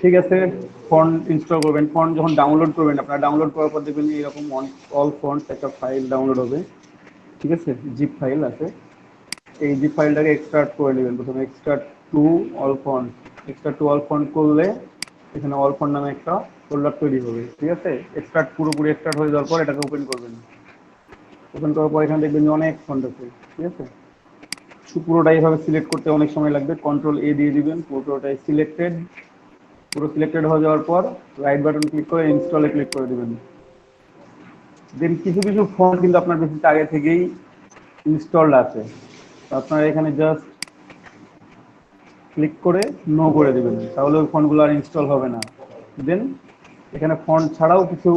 ঠিক আছে, font install করবেন। ফন্ট যখন ডাউনলোড করবেন, আপনারা ডাউনলোড করার পর দেখবেন এরকম অল ফন্ট একটা ফাইল ডাউনলোড হবে। ঠিক আছে, জিপ ফাইল আছে। এই জিপ ফাইলটাকে এক্সট্রাক্ট করে নেবেন। প্রথমে extract to all font, extract to all font করলে এখানে অল ফন্ট নামে একটা ফোল্ডার তৈরি হবে। ঠিক আছে, এক্সট্রাক্ট পুরোপুরি এক্সট্রাক্ট হয়ে যাওয়ার পর এটাকে ওপেন করবেন। ওপেন করার পর এখানে দেখবেন যে অনেক ফন্ট আছে। ঠিক আছে, পুরোটাই এভাবে সিলেক্ট করতে অনেক সময় লাগবে। কন্ট্রোল এ দিয়ে দিবেন, পুরোটাই সিলেক্টেড। পুরো সিলেক্টেড হয়ে যাওয়ার পর রাইট বাটন ক্লিক করে ইনস্টলে ক্লিক করে দিবেন। দেন কিছু কিছু ফন্ট কিন্তু আপনার বেশি আগে থেকেই ইনস্টলড আছে, তো আপনারা এখানে জাস্ট ক্লিক করে নো করে দেবেন, তাহলে ওই ফন্টগুলো আর ইনস্টল হবে না। দেন এখানে ফন্ট ছাড়াও কিছু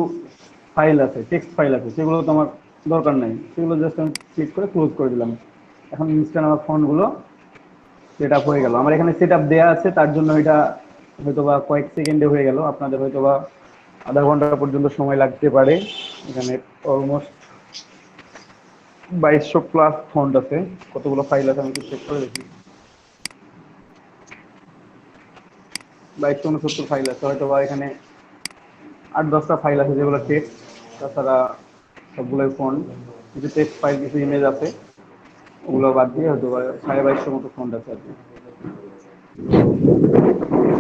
ফাইল আছে, টেক্সট ফাইল আছে, সেগুলো তো আমার দরকার নাই, সেগুলো জাস্ট আমি ক্লিক করে ক্লোজ করে দিলাম। এখন ইনস্ট্যান্ট আমার ফন্টগুলো সেট আপ হয়ে গেল। আমার এখানে সেট আপ দেওয়া আছে, তার জন্য এটা হয়তোবা কয়েক সেকেন্ডে হয়ে গেল, আপনাদের হয়তোবা আধা ঘন্টা পর্যন্ত সময় লাগতে পারে। এখানে অলমোস্ট 2200 প্লাস ফন্ট আছে। কতগুলো ফাইল আছে আমি একটু চেক করে দেখি। 2269 ফাইল আছে, হয়তোবা এখানে 8-10টা ফাইল আছে যেগুলো টেক্সট, তাছাড়া সবগুলোই ফন্ট। কিছু টেক্সট ফাইল, কিছু ইমেজ আছে, ওগুলো বাদ দিয়ে হয়তো 2250 মতো ফন্ট আছে আর কি।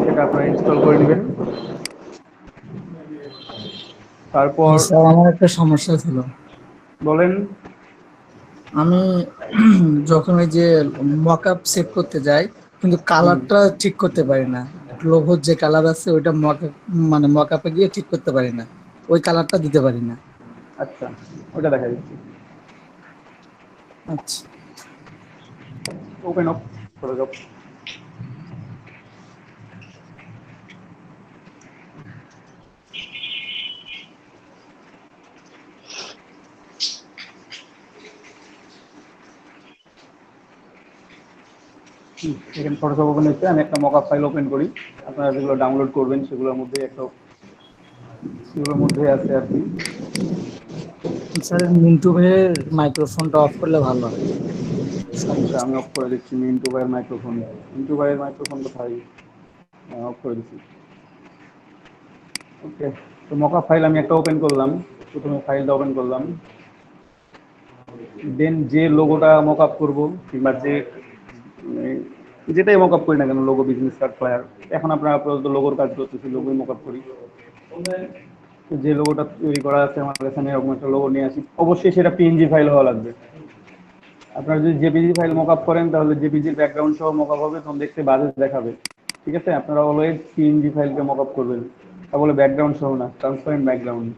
সেটা আপনারা ইনস্টল করে নেবেন। তারপর স্যার আমার একটা সমস্যা ছিল। বলেন। আমি যখন ওই যে মকআপ সেভ করতে যাই, কিন্তু হুম, কালারটা ঠিক করতে পারি না। লোগোর যে কালার আছে ওইটা মকআপ মানে মকআপে গিয়ে ঠিক করতে পারি না, ওই কালারটা দিতে পারি না। আচ্ছা, ওটা দেখা দিচ্ছি। আচ্ছা ওপেন অফ করে দাও। এখানে ফটোশপ ওপেন হচ্ছে। আমি একটা মকআপ ফাইল ওপেন করি। আপনারা যেগুলো ডাউনলোড করবেন সেগুলোর মধ্যে আছে আর কি। স্যার, মিন্টু ভাইয়ের মাইক্রোফোনটা অফ করলে ভালো হয়। আচ্ছা, আমি অফ করে দিচ্ছি মিন্টু ভাইয়ের মাইক্রোফোন। মিন্টু ভাইয়ের মাইক্রোফোন কোথায়? অফ করে দিচ্ছি। ওকে, তো মকআপ ফাইল আমি একটা ওপেন করলাম। প্রথমে ফাইলটা ওপেন করলাম। দেন যে লোগোটা মকআপ করব, কিংবা মানে যেটাই মকআপ করি না কেন, লোগো, বিজনেস কার্ড, ফ্লায়ার, এখন আপনারা আপাতত লোগোর কাজ করতেছি, লোগোই মকআপ করি। তো যে লোগোটা তৈরি করা আছে আমার কাছে, আমি এরকম একটা লোগো নিয়ে আসি। অবশ্যই সেটা পিএনজি ফাইল হওয়া লাগবে। আপনারা যদি জেপিজি ফাইল মকআপ করেন তাহলে জেপিজির ব্যাকগ্রাউন্ড সহ মকআপ হবে, তখন দেখতে বাজে দেখাবে। ঠিক আছে, আপনারা অলওয়েজ পিএনজি ফাইলকে মকআপ করবেন, তা বলে ব্যাকগ্রাউন্ড সহ না, ট্রান্সপারেন্ট ব্যাকগ্রাউন্ড।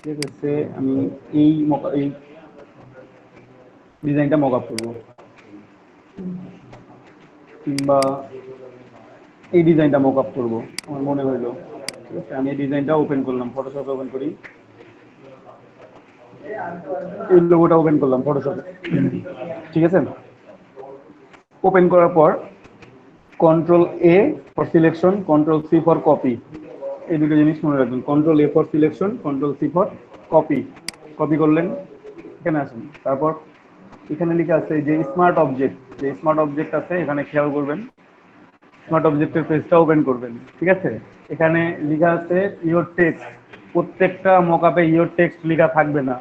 ঠিক আছে, আমি এই ডিজাইনটা মকআপ করবো, কিংবা এই ডিজাইনটা মকআপ করবো, আমার মনে হইলো। ঠিক আছে, আমি এই ডিজাইনটা ওপেন করলাম, ফটোশপে ওপেন করি। এই লোগোটা ওপেন করলাম ফটোশপে। ঠিক আছে, ওপেন করার পর control A for selection, control C for copy. এই দুটো জিনিস মনে রাখবেন, control A for selection, control C for copy. Copy করলেন, এখানে আসুন। তারপর এখানে লিখে আছে যে স্মার্ট অবজেক্ট, যে স্মার্ট অবজেক্ট আছে এখানে খেয়াল করবেন। স্মার্ট অবজেক্টের পেজটা ওপেন করবেন। ঠিক আছে, এখানে লেখা আছে ইওর টেক্সট। প্রত্যেকটা মকআপে ইওর টেক্সট লেখা থাকবে না,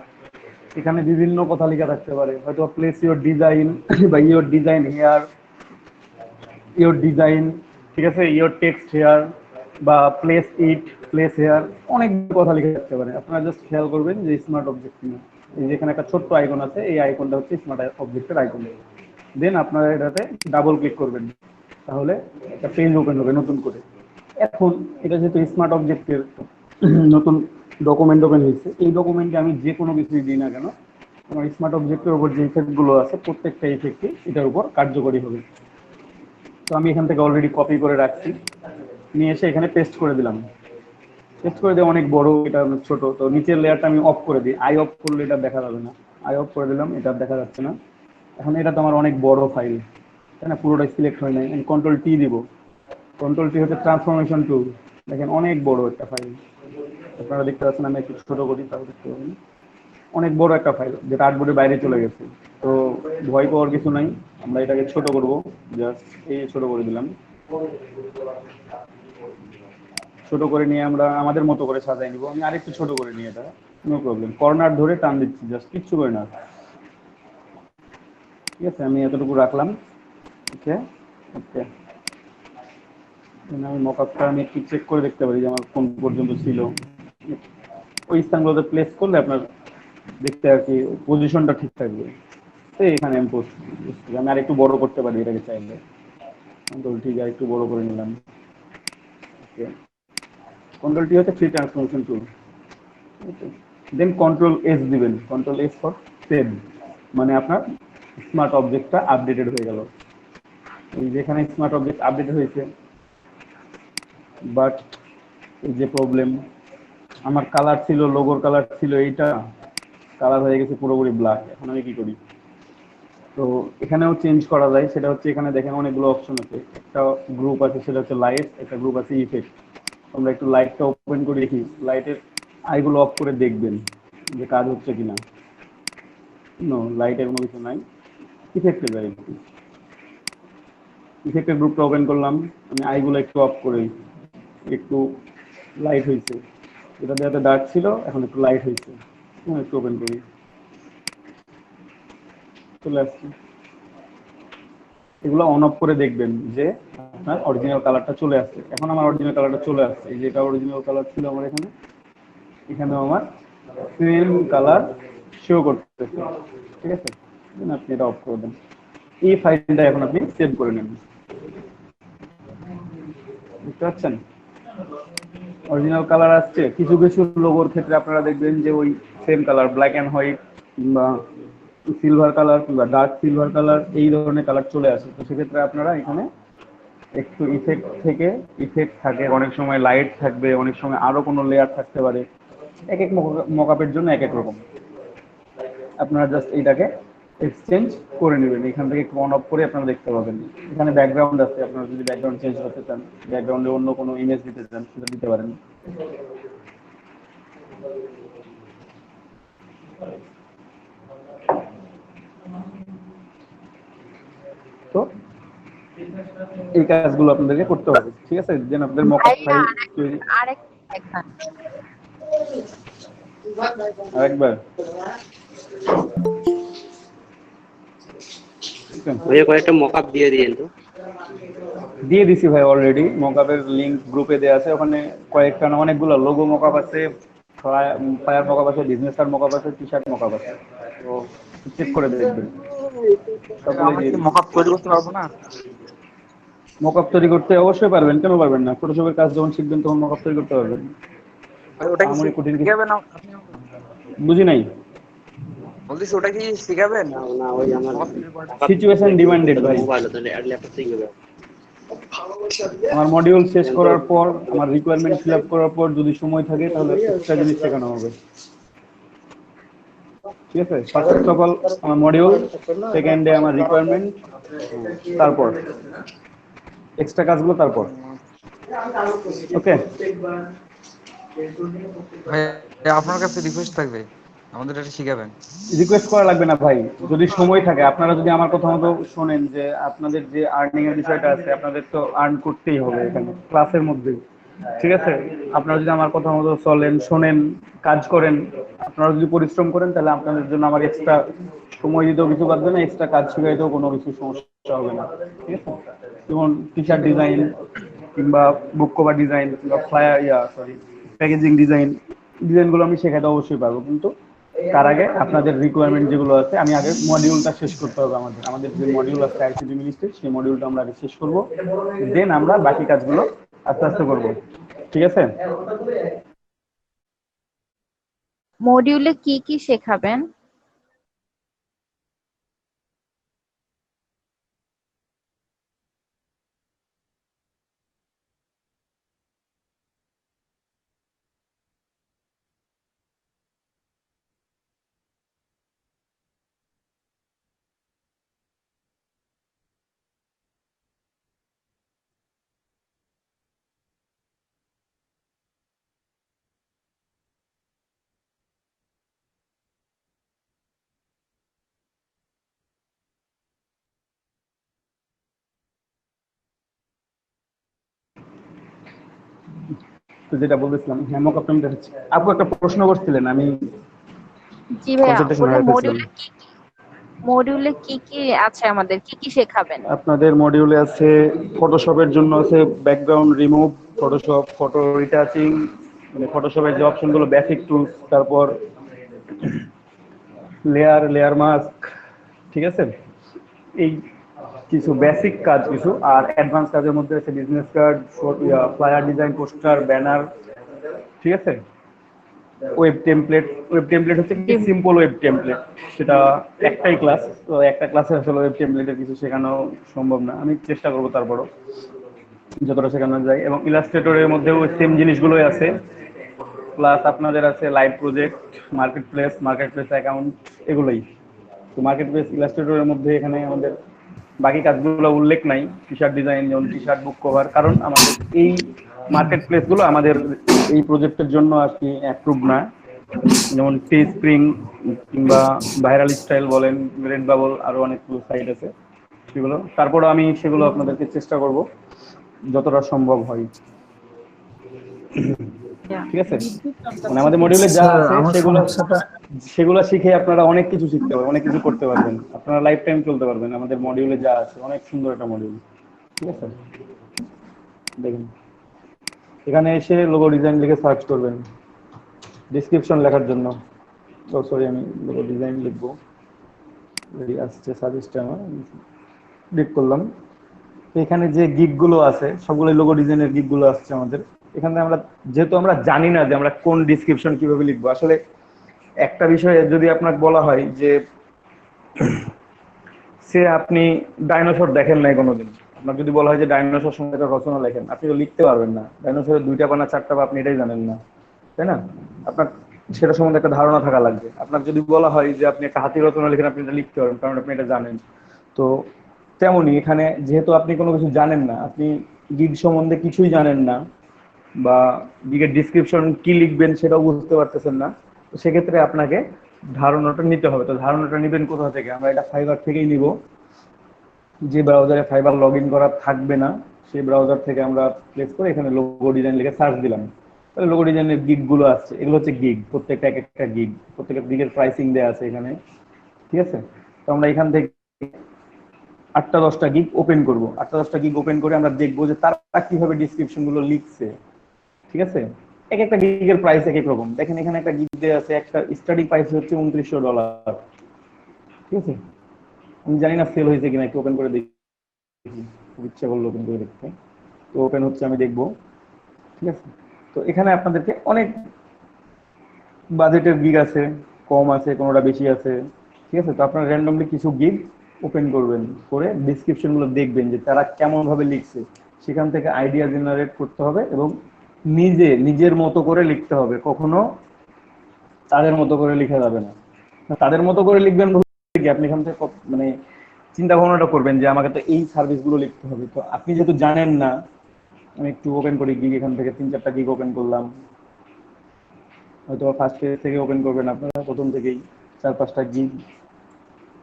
এখানে বিভিন্ন কথা লেখা থাকতে পারে, হয়তো প্লেস ইওর ডিজাইন বা your design here, your design. ঠিক আছে, ইওর টেক্সট হেয়ার বা প্লেস ইট, প্লেস হেয়ার, অনেক কথা লেখা থাকতে পারে। আপনারা জাস্ট খেয়াল করবেন যে স্মার্ট অবজেক্ট কিনা। এই যেখানে একটা ছোট্ট আইকন আছে, এই আইকনটা হচ্ছে স্মার্ট অবজেক্টের আইকন। দেন আপনারা এটাতে ডাবল ক্লিক করবেন, তাহলে একটা পেজ ওপেন হবে নতুন করে। এখন এটা যেহেতু স্মার্ট অবজেক্টের নতুন ডকুমেন্ট ওপেন হয়েছে, এই ডকুমেন্টে আমি যে কোনো কিছুই দিই না কেন, আমার স্মার্ট অবজেক্টের উপর যে ইফেক্টগুলো আছে প্রত্যেকটা ইফেক্টই এটার উপর কার্যকরী হবে। তো আমি এখান থেকে অলরেডি কপি করে রাখছি, নিয়ে এসে এখানে পেস্ট করে দিলাম। পেস্ট করে দিয়ে অনেক বড়, এটা অনেক ছোট, তো নিচের লেয়ারটা আমি অফ করে দিই। আই অফ করলে এটা দেখা যাবে না, আই অফ করে দিলাম, এটা দেখা যাচ্ছে না। এখন এটা তো আমার অনেক বড় ফাইল, তাই না, পুরোটাই সিলেক্ট হয় নাই। আমি কন্ট্রোল টি দিব। কন্ট্রোল টি হচ্ছে ট্রান্সফরমেশন টুল। দেখেন অনেক বড় একটা ফাইল, আপনারা দেখতে পাচ্ছেন। আমি একটু ছোট করি তাহলে দেখতে পাবেন। অনেক বড় একটা ফাইল, যেটা আর্টবোর্ডের বাইরে চলে গেছে। তো ভয় পাওয়ার কিছু নাই, আমরা এটাকে ছোট করব। জাস্ট এই ছোট করে দিলাম। ছোট করে নিয়ে আমরা আমাদের মতো করে সাজাই নিব। আমি আরেকটু ছোট করে নিয়ে এটা, নো প্রবলেম, কর্নার ধরে টান দিচ্ছি, জাস্ট কিচ্ছু করে না। ঠিক আছে, আমি এতটুকু রাখলাম। ওকে ওকে, আমি মকআপটা আমি একটু চেক করে দেখতে পারি যে আমার কোন পর্যন্ত ছিল। ওই স্থানগুলোতে প্লেস করলে আপনার দেখতে আর কি পজিশনটা ঠিক থাকবে। তো এখানে আমি পোস্ট, আমি আর একটু বড় করতে পারি এটাকে চাইলে। কন্ট্রোল ঠিক আর একটু বড় করে নিলাম। ওকে, কন্ট্রোল টি হচ্ছে ফ্রি ট্রান্সফরমেশন টুল। দেন কন্ট্রোল এস দিবেন, কন্ট্রোল এস ফর সেভ, মানে আপনার স্মার্ট অবজেক্টটা আপডেটেড হয়ে গেল। এই যেখানে স্মার্ট অবজেক্ট আপডেট হয়েছে, বাট এই যে প্রবলেম, আমার কালার ছিল, লোগোর কালার ছিল এইটা, কালার হয়ে গেছে পুরোপুরি ব্ল্যাক। এখন আমি কি করি? তো এখানেও চেঞ্জ করা যায়, সেটা হচ্ছে এখানে দেখেন অনেকগুলো অপশন আছে। একটা গ্রুপ আছে সেটা হচ্ছে লাইট, একটা গ্রুপ আছে ইফেক্ট। আমরা একটু লাইটটা ওপেন করে দেখি, লাইটের আইগুলো অফ করে দেখবেন যে কাজ হচ্ছে কিনা। নো, লাইটের কোনো কিছু নাই। ইফেক্টে যাই একটু, ইফেক্টের গ্রুপটা ওপেন করলাম, আমি আইগুলো একটু অফ করি, একটু লাইট হয়েছে। এটা দেওয়াতে ডার্ক ছিল, এখন একটু লাইট হয়েছে। একটু ওপেন করি, চলে আসছে। এগুলো অন অফ করে দেখবেন যে আপনার অরিজিনাল কালারটা চলে আসছে। এখন আমার অরিজিনাল কালারটা চলে আসছে, এই যে এটা অরিজিনাল কালার ছিল আমার এখানে, এখানেও আমার সেম কালার শো করতেছে। ঠিক আছে, আপনি এটা অফ করে দেন। এই ফাইলটা এখন আপনি সেভ করে নেন। বুঝতে পারছেন? অরিজিনাল কালার আসছে। কিছু কিছু লোগোর ক্ষেত্রে আপনারা দেখবেন যে ওই same colour, black and white কিংবা সিলভার কালার কিংবা ডার্ক সিলভার কালার, এই ধরনের কালার চলে আসে। তো সেক্ষেত্রে আপনারা এখানে একটু ইফেক্ট থেকে, ইফেক্ট থাকে, অনেক সময় লাইট থাকবে, অনেক সময় আরো কোনো লেয়ার থাকতে পারে। এক এক মকআপের জন্য এক এক রকম। আপনারা জাস্ট এইটাকে এক্সচেঞ্জ করে নেবেন। এখান থেকে একটু অন অফ করে আপনারা দেখতে পাবেন। এখানে ব্যাকগ্রাউন্ড আছে, আপনারা যদি ব্যাকগ্রাউন্ড চেঞ্জ করতে চান, ব্যাকগ্রাউন্ডে অন্য কোনো ইমেজ দিতে চান, সেটা দিতে পারেন। তো এই কাজগুলো আপনাদেরকে করতে হবে। ঠিক আছে, যেন আপনাদের মকআপ ভাইয়া ফাইল তৈরি। আরেক দেখান। আরেকবার ভাইয়া কয়েকটা মকআপ দিয়ে দিন তো। দিয়ে দিছি ভাই, অলরেডি মকআপের লিংক গ্রুপে দেওয়া আছে। ওখানে কয়েকটা না অনেকগুলো লোগো মকআপ আছে, ফায়ার মকআপ আছে, বিজনেস কার্ড মকআপ আছে, টি শার্ট মকআপ আছে। তো চেক করে দেখবেন, সবগুলোই আমরা দিয়ে কি দিচ্ছি। মকআপ তৈরি করতে পারবো না? মকআপ তৈরি করতে অবশ্যই পারবেন, কেন পারবেন না? ফটোশপের কাজ যখন শিখবেন তখন মকআপ তৈরি করতে পারবেন। ভাই ওটা কি আমার কঠিন কিছু, শিখাবেন আপনি আমাকে? বুঝি নাই। বলতেছি ওটা কি শিখাবেন না না, ওই আমার মকআপ তৈরি করাটা? টাকা সিচুয়েশন ডিমান্ডেড ভাই। মোবাইল তাহলে ল্যাপটপ থেকে গেল। আমার মডিউল শেষ করার পর, আমার রিকোয়ারমেন্ট ফিল আপ করার পর যদি সময় থাকে তাহলে এক্সট্রা জিনিস শেখানো হবে। ঠিক আছে, ফার্স্ট অফ অল আমার মডিউল, সেকেন্ডে আমার রিকোয়ারমেন্ট, তারপর এক্সট্রা কাজগুলো তারপর। ওকে, ভাই আপনার কাছে রিকোয়েস্ট থাকবে, আমাদের এটা শিখাবেন। রিকোয়েস্ট করা লাগবে না ভাই, যদি সময় থাকে। আপনারা যদি আমার কথা মতো শোনেন যে আপনাদের যে আর্নিং এর বিষয়টা আছে, আপনাদের তো আর্ন করতেই হবে এখানে ক্লাসের মধ্যে। ঠিক আছে, আপনারা যদি আমার কথা মতো চলেন, শোনেন, কাজ করেন, আপনারা যদি পরিশ্রম করেন, তাহলে আপনাদের জন্য আমার এক্সট্রা সময় দিতেও কিছু পারবে না, এক্সট্রা কাজ শিখাইতেও কোনো কিছু সমস্যা হবে না। ঠিক আছে, যেমন টি শার্ট ডিজাইন কিংবা বুক কভার ডিজাইন কিংবা ফ্লায়ার, সরি, প্যাকেজিং ডিজাইন, ডিজাইনগুলো আমি শেখাতে অবশ্যই পারবো। কিন্তু তার আগে আপনাদের রিকোয়ারমেন্ট যেগুলো আছে, আমি আগে মডিউলটা শেষ করতে হবে। আমাদের আমাদের যে মডিউল আছে আইসিটি মিনিস্ট্রি, সেই মডিউলটা আমরা আগে শেষ করব, দেন আমরা বাকি কাজগুলো আস্তে আস্তে করব। ঠিক আছে, মডিউলে কি কি শেখাবেন? তো যেটা বলতেছিলাম, হ্যাঁ মক আপটা আমি দেখাচ্ছি। আপু একটা প্রশ্ন করছিলেন, আমি জি ভাইয়া, কনসেন্ট্রেশন বলে হারাইতেছিলাম। মডিউলে কি কি আছে, আমাদের কি কি শেখাবেন? আপনাদের মডিউলে আছে ফটোশপের জন্য আছে background remove, Photoshop, photo retouching, মানে ফটোশপের যে অপশনগুলো, বেসিক টুলস, তারপর লেয়ার মাস্ক, ঠিক আছে, এই কিছু বেসিক কাজ কিছু। আর অ্যাডভান্স কাজের মধ্যে আছে business card, flyer design, poster, banner, ঠিক আছে। ওয়েব টেমপ্লেট হচ্ছে কি জি সিম্পল ওয়েব টেমপ্লেট, সেটা একটাই ক্লাস, তো একটা ক্লাসে আসলে ওয়েব টেমপ্লেটের কিছু শেখানো সম্ভব না, আমি চেষ্টা করবো তারপরও যতটা শেখানো যায়। এবং ইলাস্ট্রেটরের মধ্যেও সেম জিনিসগুলোই আছে, প্লাস আপনাদের আছে live project, market place account, এগুলোই। তো মার্কেট প্লেস ইলাস্ট্রেটরের মধ্যে এখানে আমাদের বাকি কাজগুলো উল্লেখ নাই, টি শার্ট ডিজাইন, যেমন টি শার্ট বুক কভার, কারণ আমাদের এই মার্কেট প্লেসগুলো আমাদের এই প্রজেক্টের জন্য আর কি অ্যাপ্রুভ না। যেমন টি স্প্রিং কিংবা ভাইরাল স্টাইল বলেন, রেড বাবল, আরো অনেকগুলো সাইট আছে সেগুলো। তারপরে আমি সেগুলো আপনাদেরকে চেষ্টা করব যতটা সম্ভব হয়, ভাইয়া। ঠিক আছে। মানে আমাদের মডিউলে যা স্যার আছে আমার সেগুলো সমস্যাটা, সেগুলো শিখে আপনারা অনেক কিছু শিখতে পারবেন, অনেক কিছু করতে পারবেন, আপনারা লাইফ টাইম চলতে পারবেন। আমাদের মডিউলে যা আছে অনেক সুন্দর একটা মডিউল, ঠিক আছে। দেখুন, এখানে এসে লোগো ডিজাইন লিখে সার্চ করবেন ডিসক্রিপশন লেখার জন্য। ও সরি, আমি লোগো ডিজাইন লিখবো, রেডি আসছে সাজেস্ট আমার, ক্লিক করলাম। তো এখানে যে গিগগুলো আছে সবগুলো লোগো ডিজাইনের গিগগুলো আসছে আমাদের এখানে। আমরা যেহেতু আমরা জানি না যে আমরা কোন ডিসক্রিপশন কিভাবে লিখবো, আসলে একটা বিষয়ে যদি আপনাকে বলা হয় যে সে আপনি ডাইনোসর দেখেন নাই কোনোদিন, আপনার যদি বলা হয় যে ডাইনোসর সঙ্গে একটা রচনা লেখেন, আপনি তো লিখতে পারবেন না। ডাইনোসরের দুইটা পা না চারটা পা আপনি এটাই জানেন না, তাই না? আপনার সেটা সম্বন্ধে একটা ধারণা থাকা লাগবে। আপনার যদি বলা হয় যে আপনি একটা হাতি রচনা লেখেন, আপনি এটা লিখতে পারবেন, কারণ আপনি এটা জানেন। তো তেমনই এখানে যেহেতু আপনি কোনো কিছু জানেন না, আপনি গিগ সম্বন্ধে কিছুই জানেন না, বা গিগের ডিসক্রিপশন কি লিখবেন সেটাও বুঝতে পারতেছেন না, তো সেক্ষেত্রে আপনাকে ধারণাটা নিতে হবে। তো ধারণাটা নেবেন কোথা থেকে? আমরা এটা ফাইবার থেকেই নিব। যে ব্রাউজারে ফাইবার লগ ইন করা থাকবে না, সেই ব্রাউজার থেকে আমরা প্লেস করে এখানে লোগো ডিজাইন লিখে সার্চ দিলাম, তাহলে লোগো ডিজাইনের গিগ গুলো আসছে। এগুলো হচ্ছে গিগ, প্রত্যেকটা এক একটা গিগ, প্রত্যেকটা গিগের প্রাইসিং দেওয়া আছে এখানে, ঠিক আছে। তো আমরা এখান থেকে 8টা 10টা গিগ ওপেন করব। 8টা 10টা গিগ ওপেন করে আমরা দেখবো যে তারা কিভাবে ডিসক্রিপশন গুলো লিখছে, ঠিক আছে। এক একটা গিগের প্রাইস এক এক রকম। দেখেন এখানে একটা গিগ দেওয়া আছে, একটা স্টার্টিং প্রাইস হচ্ছে $2900, ঠিক আছে। আমি জানি না সেল হয়েছে কিনা, একটু ওপেন করে দেখি, খুব ইচ্ছা করলো ওপেন করে দেখতে। তো ওপেন হচ্ছে, আমি দেখবো, ঠিক আছে। তো এখানে আপনাদেরকে অনেক বাজেটের গিগ আছে, কম আছে, কোনোটা বেশি আছে, ঠিক আছে। তো আপনারা র্যান্ডমলি কিছু গিগ ওপেন করবেন, করে ডিসক্রিপশন গুলো দেখবেন যে তারা কেমন ভাবে লিখছে, সেখান থেকে আইডিয়া জেনারেট করতে হবে এবং নিজের মতো করে লিখতে হবে। কখনো তাদের মতো করে লেখা যাবে না। তাদের মতো করে লিখবেন বলতে কি, আপনি এখান থেকে মানে চিন্তা ভাবনাটা করবেন যে আমাকে তো এই সার্ভিস গুলো লিখতে হবে। তো আপনি যেহেতু জানেন না, আমি একটু ওপেন করি গিগ, এখান থেকে 3-4টা গিগ ওপেন করলাম। হয়তো ফার্স্ট পেজ থেকে ওপেন করবেন আপনারা, প্রথম থেকেই 4-5টা গিগ,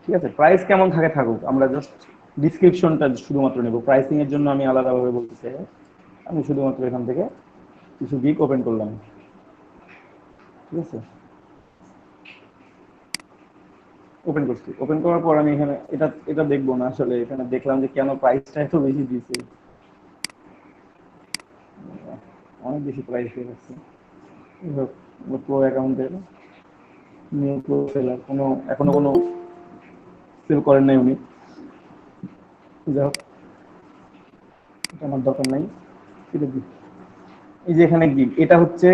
ঠিক আছে। প্রাইস কেমন থাকে থাকুক, আমরা জাস্ট ডিসক্রিপশনটা শুধুমাত্র নেব, প্রাইসিং এর জন্য আমি আলাদাভাবে বলতে চাই। আমি শুধুমাত্র এখান থেকে কিছু গিগ ওপেন করলাম, ঠিক আছে। ওপেন করছি, ওপেন করার পর আমি এখানে এটা এটা দেখবো না, আসলে এখানে দেখলাম যে কেন প্রাইসটা এত বেশি দিয়েছে, অনেক বেশি প্রাইস হয়ে যাচ্ছে। প্রো অ্যাকাউন্টের নিউ প্রো সেলার কোনো এখনো কোনো সেল করেন নাই উনি, যাই হোক এটা আমার দরকার নাই। এই যে এখানে গিগ, এটা হচ্ছে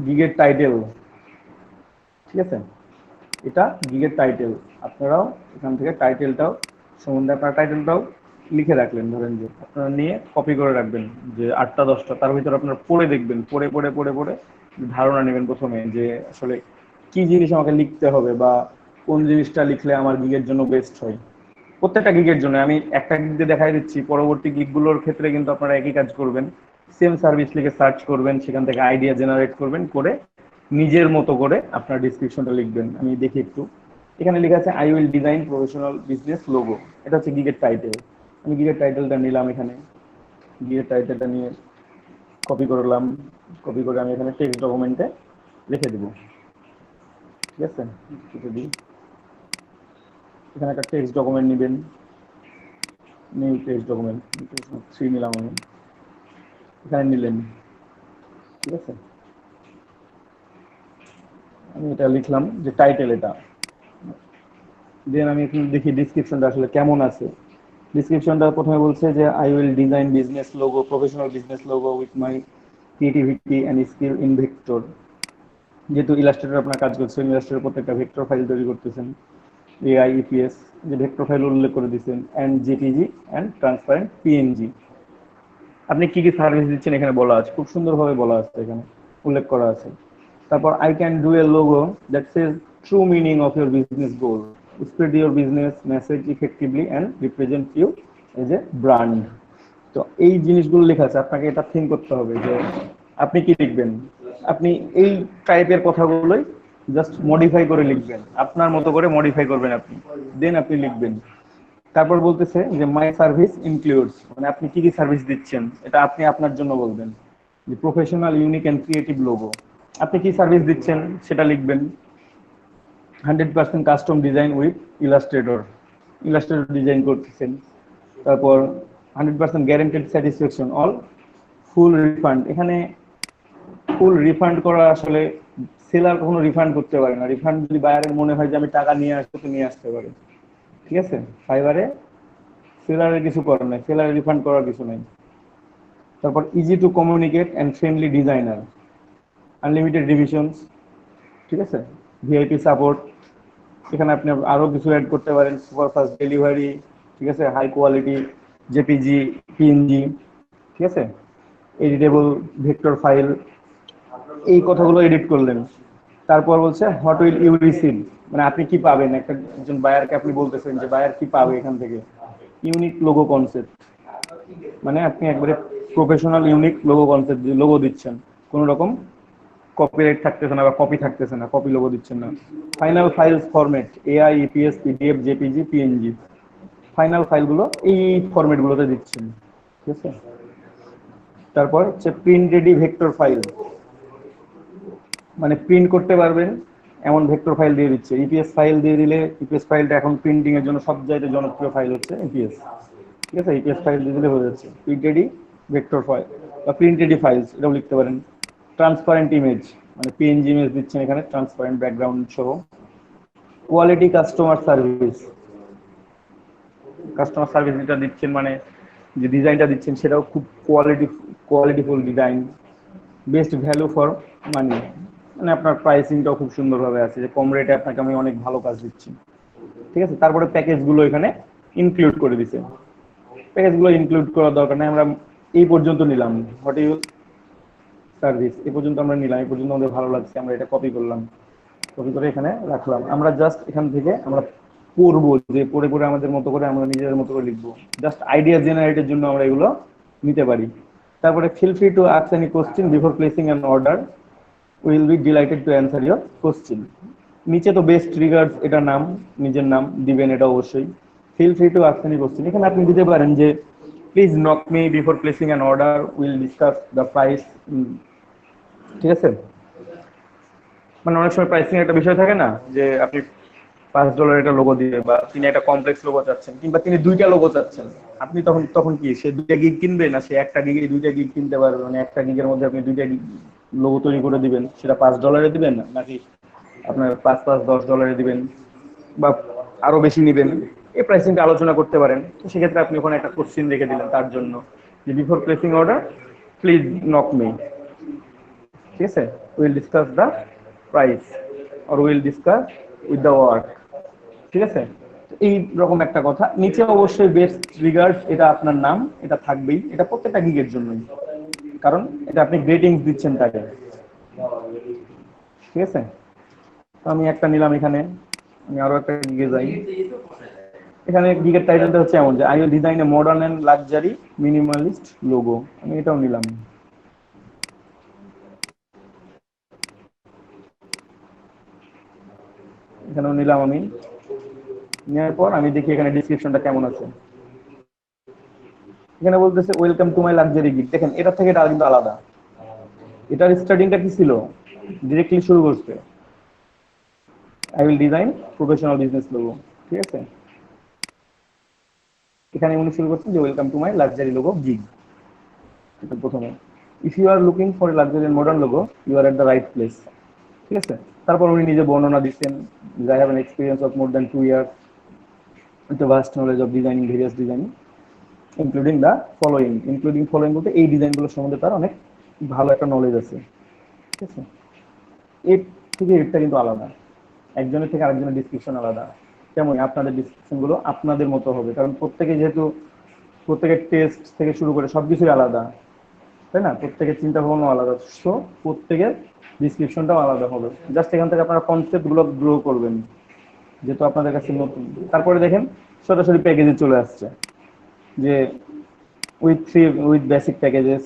গিগের টাইটেল, ঠিক আছে। এটা গিগের টাইটেল। আপনারাও এখান থেকে টাইটেলটাও সম্বন্ধে আপনার টাইটেলটাও লিখে রাখলেন, ধরেন যে আপনারা নিয়ে কপি করে রাখবেন যে 8টা 10টা, তার ভিতরে আপনারা পড়ে দেখবেন, পড়ে পড়ে পড়ে পড়ে ধারণা নেবেন প্রথমে যে আসলে কি জিনিস আমাকে লিখতে হবে, বা কোন জিনিসটা লিখলে আমার গিগের জন্য বেস্ট হয়। প্রত্যেকটা গিগের জন্য আমি একটা গিগ দিয়ে দেখাই দিচ্ছি, পরবর্তী গিগগুলোর ক্ষেত্রে কিন্তু আপনারা একই কাজ করবেন, সেম সার্ভিস লিখে সার্চ করবেন, সেখান থেকে আইডিয়া জেনারেট করবেন, করে নিজের মতো করে আপনার ডিসক্রিপশনটা লিখবেন। আমি দেখি একটু, এখানে লেখা আছে I will design professional business logo, এটা হচ্ছে গিগের টাইটেল। আমি গিগের টাইটেলটা নিলাম, এখানে গিগের টাইটেলটা নিয়ে কপি করলাম, কপি করে আমি এখানে টেক্সট ডকুমেন্টে লিখে দিব। ঠিক আছে, যদি এখানে একটা টেক্সট ডকুমেন্ট নেবেন, নিউ টেক্সট ডকুমেন্ট 3 নিলাম আমি, এখানে নিলেন। ঠিক আছে, আমি এটা লিখলাম যে টাইটেল এটা, দেন আমি এখন দেখি ডিসক্রিপশনটা আসলে কেমন আছে। ডিসক্রিপশনটা প্রথমে বলছে যে I will design business logo, professional business logo with my creativity and skill in vector. যেহেতু ইলাস্ট্রেটর আপনার কাজ করছেন, ইলাস্ট্রেটর প্রত্যেকটা ভেক্টর ফাইল তৈরি করতেছেন, এআই ইপিএস যে ভেক্টর ফাইল উল্লেখ করে দিচ্ছেন, and JPG and transparent PNG. আপনি কি কি সার্ভিস দিচ্ছেন এখানে বলা আছে, খুব সুন্দরভাবে বলা আছে, এখানে উল্লেখ করা আছে। তারপর I can do a logo that says true meaning of your business goal, spread your business message effectively and represent you as a brand. তো এই জিনিসগুলো লেখা আছে, আপনাকে এটা থিঙ্ক করতে হবে যে আপনি কি লিখবেন। আপনি এই টাইপের কথাগুলোই জাস্ট মডিফাই করে লিখবেন, আপনার মতো করে মডিফাই করবেন আপনি, দেন আপনি লিখবেন। তারপর বলতেছে যে মাই সার্ভিস ইনক্লুডস, মানে আপনি কি কি সার্ভিস দিচ্ছেন এটা আপনি আপনার জন্য বলবেন। যে professional unique and creative logo, আপনি কি সার্ভিস দিচ্ছেন সেটা লিখবেন। 100% custom design with Illustrator, Illustrator design করতেছেন। তারপর 100% গ্যারান্টেড স্যাটিসফ্যাকশন, অল ফুল রিফান্ড। এখানে ফুল রিফান্ড করা আসলে সেলার কখনো রিফান্ড করতে পারে না। রিফান্ড যদি বায়ারের মনে হয় যে আমি টাকা নিয়ে আসতে, তো নিয়ে আসতে পারে। ঠিক আছে, ফাইবারে সেলারের কিছু করার নাই, সেলার রিফান্ড করার কিছু নাই। তারপর easy to communicate and friendly designer, unlimited revisions. ঠিক আছে, ভিআইপি সাপোর্ট, এখানে আপনি আরো কিছু অ্যাড করতে পারেন, সুপারফাস্ট ডেলিভারি। ঠিক আছে, হাই কোয়ালিটি জেপিজি পিএনজি। ঠিক আছে, এডিটেবল ভেক্টর ফাইল, এই কথাগুলো এডিট করলেন। তারপর বলছে হোয়াট উইল ইউ রিসিভ, মানে আপনি কি পাবেন। একজন বায়ারকে আপনি বলতেছেন যে বায়ার কি পাবে এখান থেকে। ইউনিক লোগো কনসেপ্ট, মানে আপনি একবারে professional unique logo concept logo দিচ্ছেন, কোনো রকম কপিরাইট থাকতেছে না বা কপি থাকতেছে না, কপি লোগো দিচ্ছেন না। Final files format AI EPS PDF JPG PNG, final ফাইলগুলো এই ফরম্যাটগুলোতে দিচ্ছেন। ঠিক আছে, তারপর হচ্ছে প্রিন্ট রেডি ভেক্টর ফাইল, মানে প্রিন্ট করতে পারবেন এমন ভেক্টর ফাইল দিয়ে দিচ্ছে। ইপিএস ফাইল দিয়ে দিলে, ইপিএস ফাইলটা এখন প্রিন্টিং এর জন্য সবচাইতে জনপ্রিয় ফাইল হচ্ছে ইপিএস। ঠিক আছে, ইপিএস ফাইল দিয়ে দিলে হয়ে যাচ্ছে। প্রিন্ট রেডি ভেক্টর ফাইল বা প্রিন্ট রেডি ফাইলস এটাও লিখতে পারেন। ট্রান্সপারেন্ট ইমেজ, মানে পিএনজি ইমেজ দিচ্ছেন এখানে ট্রান্সপারেন্ট ব্যাকগ্রাউন্ড সহ। Quality customer service, customer service যেটা দিচ্ছেন, মানে যে ডিজাইনটা দিচ্ছেন সেটাও খুব qualityful design. Best value for money, মানে আপনার প্রাইসিংটাও খুব সুন্দরভাবে আছে, যে কম রেটে আপনাকে আমি অনেক ভালো কাজ দিচ্ছি। ঠিক আছে, তারপরে প্যাকেজগুলো এখানে ইনক্লুড করে দিছে। প্যাকেজগুলো ইনক্লুড করার দরকার নেই, আমরা এই পর্যন্ত নিলাম। হোয়াট ইউ সার্ভিস এই পর্যন্ত আমরা নিলাম, এই পর্যন্ত আমাদের ভালো লাগছে, আমরা এটা কপি করলাম, কপি করে এখানে রাখলাম। আমরা জাস্ট এখান থেকে আমরা পড়বো, যে পড়ে পড়ে আমাদের মতো করে আমরা নিজেদের মতো করে লিখবো। জাস্ট আইডিয়া জেনারেটের জন্য আমরা এগুলো নিতে পারি। তারপরে feel free to ask any question before placing an order, will be delighted to answer your question. নিচে তো বেস্ট রিগার্ডস এটা নাম, নিজের নাম দিবেন এটা অবশ্যই। Feel free to ask any question, এখানে আপনি দিতে পারেন যে please knock me before placing an order, will discuss the price. ঠিক আছে, মানে অনেক সময় প্রাইসিং একটা বিষয় থাকে না, যে আপনি $5 একটা লোগো দিবে, বা তিনি একটা কমপ্লেক্স লোগো চাচ্ছেন, কিংবা তিনি দুইটা লোগো চাচ্ছেন, আপনি তখন কি সে দুইটা গিগ কিনবে, না সে একটা গিগে দুইটা গিগ কিনতে পারবে। মানে একটা গিগের মধ্যে আপনি দুইটা লোগো তৈরি করে দিবেন, সেটা $5 দিবেন, নাকি আপনার 5 $10 দিবেন, বা আরো বেশি নিবেন, এই প্রাইসিংটা আলোচনা করতে পারেন। তো সেক্ষেত্রে আপনি ওখানে একটা কোশ্চেন রেখে দিলেন তার জন্য, যে before placing order please knock me. ঠিক আছে, will discuss the price or will discuss with the work. ঠিক আছে, এই রকম একটা কথা। নিচে অবশ্যই বেস্ট রিগার্ডস, এটা আপনার নাম, এটা থাকবেই, এটা প্রত্যেকটা গিগের জন্যই, কারণ এটা আপনি গ্রেটিংস দিচ্ছেন তাকে। ঠিক আছে, তো আমি একটা নিলাম এখানে, আমি আরো একটা গিগে যাই। এখানে গিগের টাইটেলটা হচ্ছে এমন যে I will design a modern and luxury minimalist logo, আমি এটাও নিলাম। এখানেও নিলাম আমি। নেওয়ার পর আমি দেখি এখানে ডিসক্রিপশনটা কেমন আছে। এখানে বলতেছে welcome to my luxury gig, দেখেন এটা থেকে এটা কিন্তু আলাদা। এটার স্টার্টিংটা কি ছিল? ডিরেক্টলি শুরু করছে I will design professional business logo, ঠিক আছে। এখানে উনি শুরু করছেন যে welcome to my luxury logo gig, এটা প্রথমে। If you are looking for luxury and modern logo you are at the right place, ঠিক আছে। তারপর উনি নিজে বর্ণনা দিচ্ছেন, I have an experience of more than 2 years with a vast knowledge of designing various designing including the following. Including following বলতে এই ডিজাইনগুলোর সম্বন্ধে তার অনেক ভালো একটা নলেজ আছে, ঠিক আছে। এর থেকে এরটা কিন্তু আলাদা, একজনের থেকে আরেকজনের ডিসক্রিপশন আলাদা। তেমন আপনাদের ডিসক্রিপশনগুলো আপনাদের মতো হবে, কারণ প্রত্যেকে যেহেতু প্রত্যেকের টেস্ট থেকে শুরু করে সব কিছুই আলাদা, তাই না? প্রত্যেকের চিন্তা ভাবনা আলাদা, সো প্রত্যেকের ডিসক্রিপশনটাও আলাদা হবে। জাস্ট এখান থেকে আপনারা কনসেপ্টগুলো গ্রো করবেন, যেহেতু আপনাদের কাছে নতুন। তারপরে দেখেন সরাসরি প্যাকেজে চলে আসছে যে with basic packages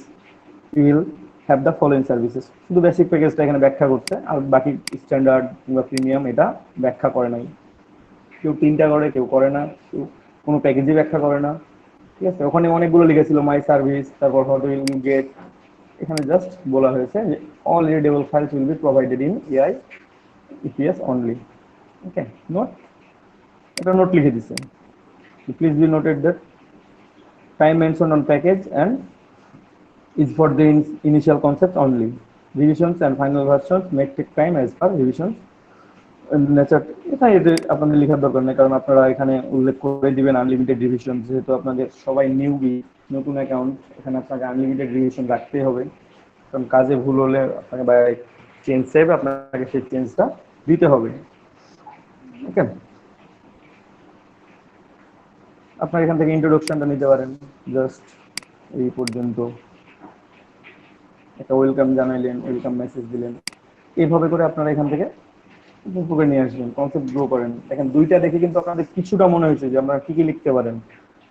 you will have the following services. শুধু বেসিক প্যাকেজটা এখানে ব্যাখ্যা করছে, আর বাকি স্ট্যান্ডার্ড কিংবা প্রিমিয়াম এটা ব্যাখ্যা করে নাই। কেউ 3টা করে, কেউ করে না, কেউ কোনো প্যাকেজই ব্যাখ্যা করে না, ঠিক আছে। ওখানে অনেকগুলো লিখেছিল মাই সার্ভিস, তারপর হোয়াট উইল ইউ গেট। এখানে জাস্ট বলা হয়েছে যে all readable files will be provided in AI EPS only, okay. Note, এটা নোট লিখে দিছে। Please be noted that time mentioned on package and is for the initial concept only. Revisions and final versions may take time as per revisions nature. এটা এদের আপনাদের লেখার দরকার নেই, কারণ আপনারা এখানে উল্লেখ করে দিবেন আনলিমিটেড রিভিশন। যেহেতু আপনাদের সবাই নিউবি, নতুন অ্যাকাউন্ট, এখানে আপনাকে আনলিমিটেড রিভিশন রাখতেই হবে, কারণ কাজে ভুল হলে আপনাকে বাই চেঞ্জ চাইবে, আপনাকে সেই চেঞ্জটা দিতে হবে, ওকে। আপনার এখান থেকে ইন্ট্রোডাকশনটা নিতে পারেন, জাস্ট এই পর্যন্ত একটা ওয়েলকাম জানাইলেন, ওয়েলকাম মেসেজ দিলেন। এইভাবে করে আপনারা এখান থেকে উপরে নিয়ে আসবেন, কনসেপ্ট গ্রো করেন। দেখেন দুইটা দেখে কিন্তু আপনাদের কিছুটা মনে হয়েছে যে আপনারা কি কি লিখতে পারেন।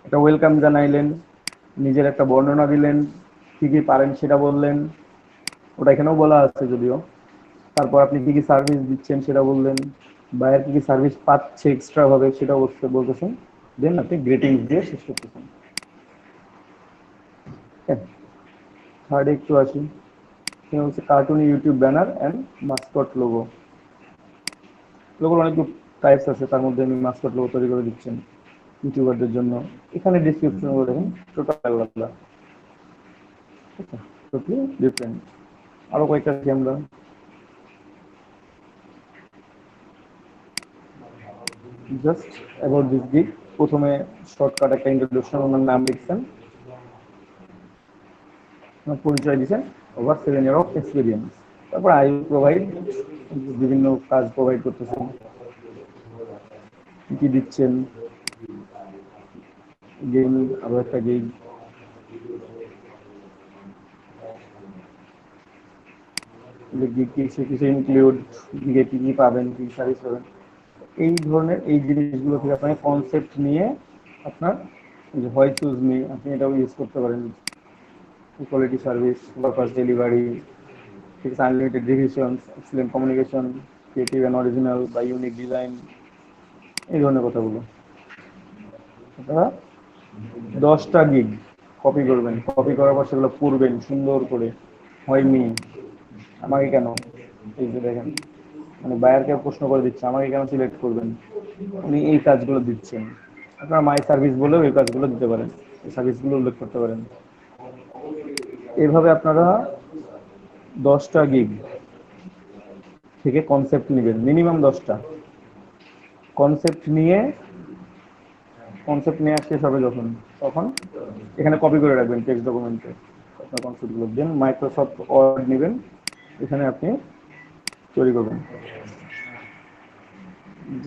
একটা ওয়েলকাম জানাইলেন, নিজের একটা বর্ণনা দিলেন, কি কি পারেন সেটা বললেন, ওটা এখানেও বলা আছে যদিও। তারপর আপনি কি কি সার্ভিস দিচ্ছেন সেটা বললেন, বায়ার কি কি সার্ভিস পাচ্ছে এক্সট্রা ভাবে সেটা অবশ্যই বলতেছেন। দেন আপনি গ্রেটিংস দিয়ে শেষ করতেছেন। থার্ডে একটু আসি, সেটা হচ্ছে cartoony YouTube banner and mascot logo. লোগোর অনেকগুলো টাইপস আছে, তার মধ্যে আমি মাস্কট লোগো তৈরি করে দিচ্ছেন ইউটিউবারদের জন্য। এখানে ডিসক্রিপশন গুলো দেখেন টোটাল আলাদা, টোটালি ডিফারেন্ট। আরো কয়েকটা দেখি আমরা। জাস্ট অ্যাবাউট দিস গিগ, প্রথমে শর্টকাট একটা ইন্ট্রোডাকশন, ওনার নাম লিখছেন, পরিচয় দিচ্ছেন, ওভার 7 years অফ এক্সপিরিয়েন্স। তারপর আই প্রোভাইড, বিভিন্ন কাজ প্রোভাইড করতেছেন, কি দিচ্ছেন, গেম, আরো একটা গেম, কিছু ইনক্লুড, গিগে কি কি পাবেন, কি সার্ভিস পাবেন, এই ধরনের এই জিনিসগুলো থেকে আপনাকে কনসেপ্ট নিয়ে আপনার যে ভয়েস চুজ মি, আপনি এটাও ইউজ করতে পারেন। কোয়ালিটি সার্ভিস, পারপাস ডেলিভারি, ঠিক আছে, unlimited revision, excellent communication, creative and original বা ইউনিক ডিজাইন, এই ধরনের কথাগুলো। আপনারা 10টা গিগ কপি করবেন, কপি করার পর সেগুলো পড়বেন সুন্দর করে, হয়নি আমাকে কেন, এই যে দেখেন মানে বায়ারকে প্রশ্ন করে দিচ্ছে আমাকে কেন সিলেক্ট করবেন, উনি এই কাজগুলো দিচ্ছেন। আপনারা মাই সার্ভিস বলেও এই কাজগুলো দিতে পারেন, এই সার্ভিসগুলো উল্লেখ করতে পারেন। এইভাবে আপনারা 10টা গিগ থেকে কনসেপ্ট নেবেন, মিনিমাম 10টা কনসেপ্ট নিয়ে শেষ হবে যখন, তখন এখানে কপি করে রাখবেন টেক্সট ডকুমেন্টে আপনার কনসেপ্টগুলো। দেন মাইক্রোসফট ওয়ার্ড নেবেন, এখানে আপনি তৈরি করবেন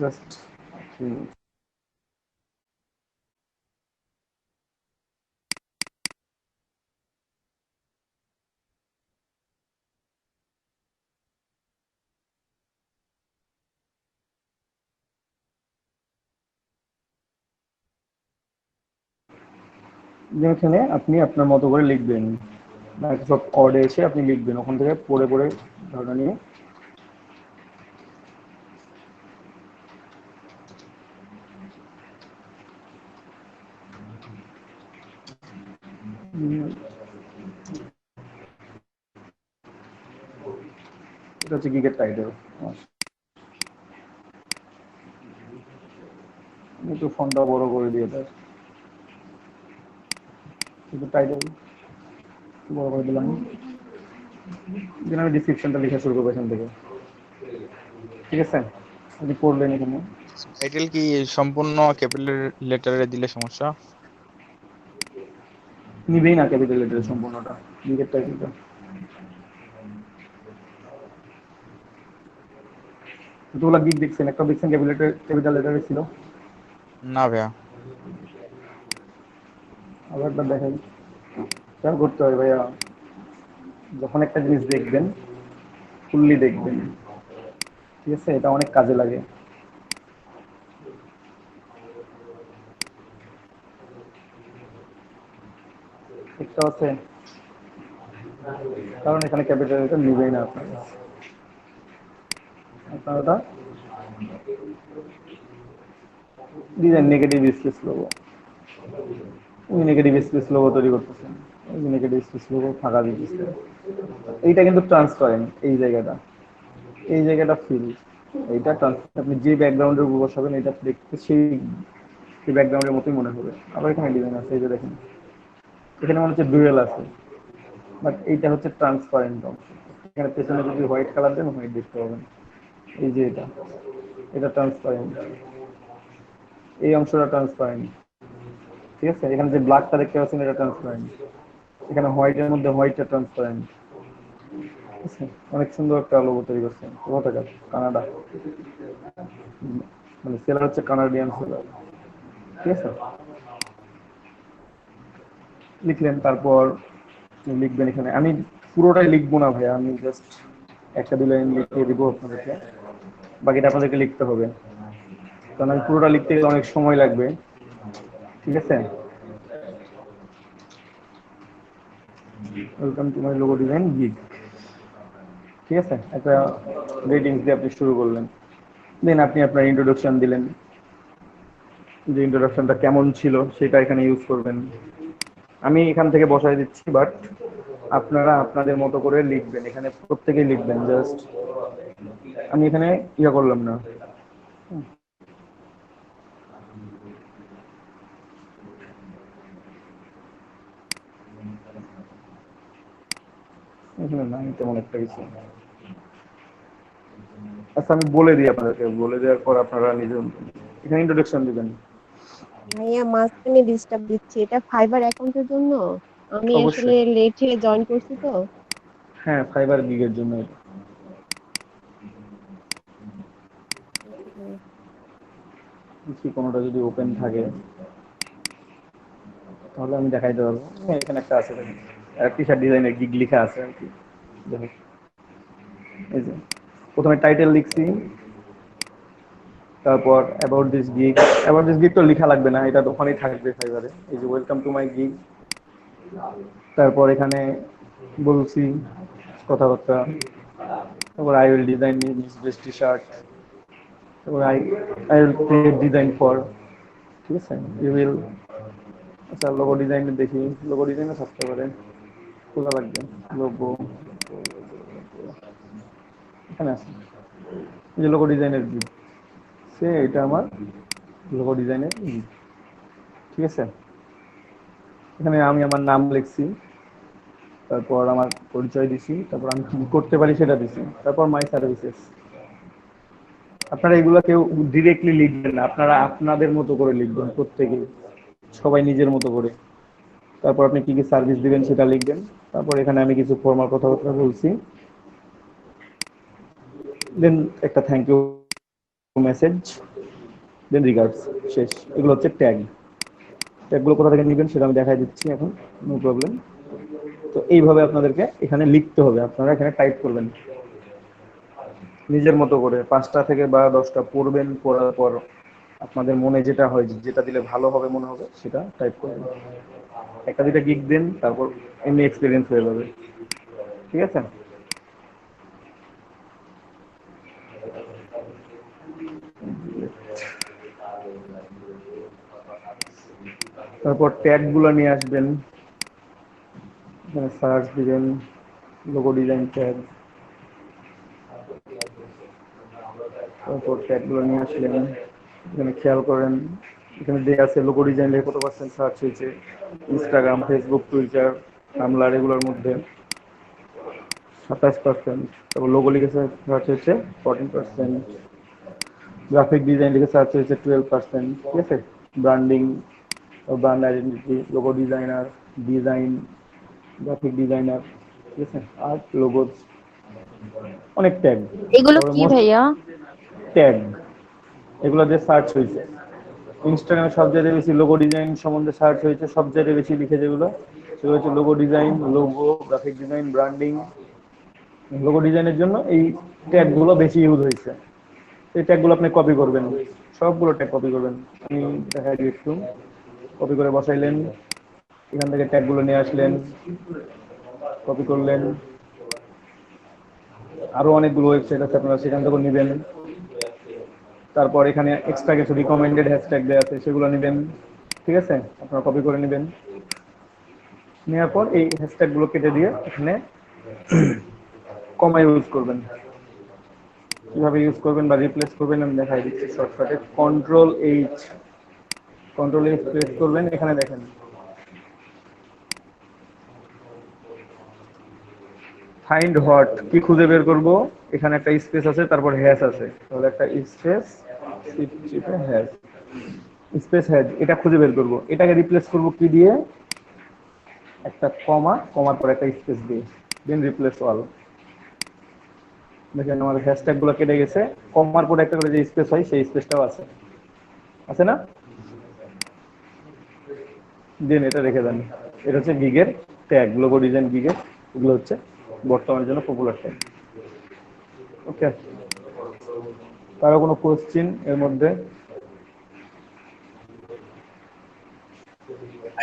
জাস্ট। যেখানে আপনি আপনার মতো করে লিখবেন, মাইক্রোসফট ওয়ার্ডে এসে আপনি লিখবেন, ওখান থেকে পড়ে পড়ে ধারণা নিয়ে। এটা হচ্ছে গিগের টাইটেল। একটু ফন্টটা বড় করে দিয়ে দেয়, কিন্তু টাইটেল বড় করে দিলাম। যেন আমি ডিসক্রিপশনটা লিখে শুরু করবো এখান থেকে, ঠিক আছে? আপনি পড়লেন এখানে, টাইটেল কি সম্পূর্ণ ক্যাপিটাল লেটারে দিলে সমস্যা? নিবেই না ক্যাপিটাল লেটারের সম্পূর্ণটা, গিগের টাইটেলটা। দুটো গিগ দেখছেন, একটা দেখছেন ক্যাপিটাল লেটারে ছিল, না ভাইয়া। আবার একটা দেখাই। খেয়াল করতে হয় ভাইয়া, যখন একটা জিনিস দেখবেন ফুললি দেখবেন, ঠিক আছে? এটা অনেক কাজে লাগে। একটা আছে, কারণ এখানে ক্যাপিটাল লেটার নিবেই না আপনার, আপনার ওটা ডিজাইন নেগেটিভ স্পেস লোগো, ওই নেগেটিভ স্পেস লোগো তৈরি করতেছেন, ওই নেগেটিভ স্পেস লোগো ফাঁকা দিতেছে। এইটা কিন্তু ট্রান্সপারেন্ট, এই জায়গাটা, এই জায়গাটা ফিল, এইটা ট্রান্সপারেন্ট। আপনি যে ব্যাকগ্রাউন্ডের উপর বসাবেন এটা দেখতে সেই ব্যাকগ্রাউন্ডের মতোই মনে হবে। আবার এখানে ডিজাইন আছে, এই যে দেখেন, এখানে মনে হচ্ছে ডুয়েল আছে, বাট এইটা হচ্ছে ট্রান্সপারেন্ট অংশ। এখানে পেছনে যদি হোয়াইট কালার দেন, হোয়াইট দেখতে পাবেন। এই যে এটা, এটা ট্রান্সপারেন্ট, এই অংশটা ট্রান্সপারেন্ট, ঠিক আছে? এখানে যে ব্ল্যাকটা দেখতে পাচ্ছেন এটা ট্রান্সপারেন্ট, এখানে হোয়াইটের মধ্যে হোয়াইটটা ট্রান্সপারেন্ট। অনেক সুন্দর একটা লোগো তৈরি করছেন। কোথাকার? কানাডা, মানে সেলার হচ্ছে কানাডিয়ান সেলার, ঠিক আছে? লিখলেন, তারপর লিখবেন এখানে। আমি পুরোটাই লিখবো না ভাইয়া, আমি জাস্ট একটা দু লাইন লিখে দিব আপনাদেরকে, বাকিটা আপনাদেরকে লিখতে হবে, কারণ আমি পুরোটা লিখতে গেলে অনেক সময় লাগবে, ঠিক আছে? Welcome to my logo design gig, ঠিক আছে? একটা রেটিংস দিয়ে আপনি শুরু করলেন, দেন আপনি আপনার ইন্ট্রোডাকশন দিলেন, যে ইন্ট্রোডাকশনটা কেমন ছিল সেটা এখানে ইউজ করবেন। আমি এখান থেকে বসাই দিচ্ছি, বাট আপনারা আপনাদের মতো করে লিখবেন, এখানে প্রত্যেকেই লিখবেন। জাস্ট আমি এখানে ইয়া করলাম না, এখানে নাই তেমন একটা কিছু। আচ্ছা, আমি বলে দিই আপনাদেরকে, বলে দেওয়ার পর আপনারা নিজে এখানে ইন্ট্রোডাকশন দিবেন। ভাইয়া মাঝখানে ডিস্টার্ব দিচ্ছে, এটা ফাইবার অ্যাকাউন্টের জন্য। আমি আসলে অবশ্যই, লেটে জয়েন করছি তো। হ্যাঁ, ফাইবার গিগের জন্য এটা। কি কোনোটা যদি ওপেন থাকে তাহলে আমি দেখাইতে পারবো। হ্যাঁ, এখানে একটা আছে, টি শার্ট ডিজাইনের গিগ লেখা আছে আর কি। দেখো, এই যে প্রথমে টাইটেল লিখছি, তারপর অ্যাবাউট দিস গিগ তো লেখা লাগবে না, এটা ওখানেই থাকবে ফাইবারে। এই যে ওয়েলকাম টু মাই গিগ, তারপর এখানে বলছি কথাবার্তা, তারপর I will design this T shirt, তারপর I will create design for, ঠিক আছে? ইউ উইল, আচ্ছা লোগো ডিজাইনে দেখি, লোগো ডিজাইনে থাকতে পারে, খোলা লাগবে লোগো, এখানে আছে এই যে লোগো ডিজাইনের গিগ, সে এটা আমার লোগো ডিজাইনের গিগ, ঠিক আছে? এখানে আমি আমার নাম লিখছি, তারপর আমার পরিচয় দিছি, তারপর আমি কি করতে পারি সেটা দিছি, তারপর মাই সার্ভিসেস। আপনারা এগুলো কেউ ডিরেক্টলি লিখবেন না, আপনারা আপনাদের মতো করে লিখবেন প্রত্যেকে, সবাই নিজের মতো করে। তারপর আপনি কি কি সার্ভিস দিবেন সেটা লিখবেন। তারপর এখানে আমি কিছু ফর্মাল কথাবার্তা বলছি, দেন একটা thank you message, then regards, শেষ। এগুলো হচ্ছে ট্যাগ। ট্যাগগুলো কোথা থেকে নেবেন সেটা আমি দেখাই দিচ্ছি এখন, নো প্রবলেম। তো এইভাবে আপনাদেরকে এখানে লিখতে হবে, আপনারা এখানে টাইপ করবেন নিজের মতো করে, 5টা থেকে বা 10টা পড়বেন, পড়ার পর আপনাদের মনে যেটা হয়, যেটা দিলে ভালো হবে মনে হবে সেটা টাইপ করবেন। একটা দুইটা গিগ দেন, তারপর এমনি এক্সপিরিয়েন্স হয়ে যাবে, ঠিক আছে? তারপর ট্যাগগুলো নিয়ে আসবেন, এখানে সার্চ দিবেন লোগো ডিজাইন ট্যাগ, তারপর ট্যাগগুলো নিয়ে আসলেন, এখানে খেয়াল করেন এখানে দেয়া আছে লোগো ডিজাইন কত পার্সেন্ট সার্চ হয়েছে, ইনস্টাগ্রাম, ফেসবুক, টুইটার, টামব্লার এগুলোর মধ্যে 27%, তারপর লোগো লিখে সার্চ হয়েছে 14%, গ্রাফিক ডিজাইন লিখে সার্চ হয়েছে 12%, ঠিক আছে। Branding, brand identity, logo designer, design, graphic designer, ঠিক আছে, আর্ট, লোগোস, অনেক ট্যাগ। এগুলো কি ভাইয়া? ট্যাগ এগুলো দিয়ে সার্চ হয়েছে। ইনস্টাগ্রামে সব জায়গায় বেশি লোগো ডিজাইন সম্বন্ধে সার্চ হয়েছে, সব জায়গায় বেশি লিখে যেগুলো সেগুলো হচ্ছে logo design, logo, graphic design, branding. Logo ডিজাইনের জন্য এই ট্যাগগুলো বেশি ইউজ হয়েছে। এই ট্যাগগুলো আপনি কপি করবেন, সবগুলো ট্যাগ কপি করবেন। আমি দেখাই দিই একটু, কপি করে বসাইলেন, এখান থেকে ট্যাগগুলো নিয়ে আসলেন, কপি করলেন। আরো অনেকগুলো ওয়েবসাইট আছে, আপনারা সেখান থেকে নেবেন। তারপর এখানে এক্সট্রা কিছু রিকমেন্ডেড হ্যাশট্যাগ দেওয়া আছে, সেগুলো নেবেন, ঠিক আছে, আপনারা কপি করে নেবেন। নেওয়ার পর এই হ্যাশট্যাগুলো কেটে দিয়ে এখানে কমা ইউজ করবেন। কিভাবে ইউজ করবেন বা রিপ্লেস করবেন আমি দেখাই দিচ্ছি শর্টকাটে। কন্ট্রোল এইচ প্রেস করবেন, এখানে দেখেন ফাইন্ড হট, কি খুঁজে বের করব, এখানে একটা স্পেস আছে, তারপর হ্যাশ আছে, তাহলে একটা স্পেস হ্যাশ, স্পেস হ্যাশ, এটা খুঁজে বের করব। এটাকে রিপ্লেস করব কি দিয়ে, একটা কমার পর একটা স্পেস দিয়ে, দেন রিপ্লেস অল। দেখেন আমার হ্যাশট্যাগ গুলো কেটে গেছে, কমার পর একটা করে যে স্পেস হয় সেই স্পেসটাও আছে না। দেন এটা রেখে দেন। এটা হচ্ছে গিগের ট্যাগ, লোগো ডিজাইন গিগের, এগুলো হচ্ছে বর্তমানের জন্য পপুলার ট্যাগ। ওকে, কারো কোনো কোশ্চেন এর মধ্যে?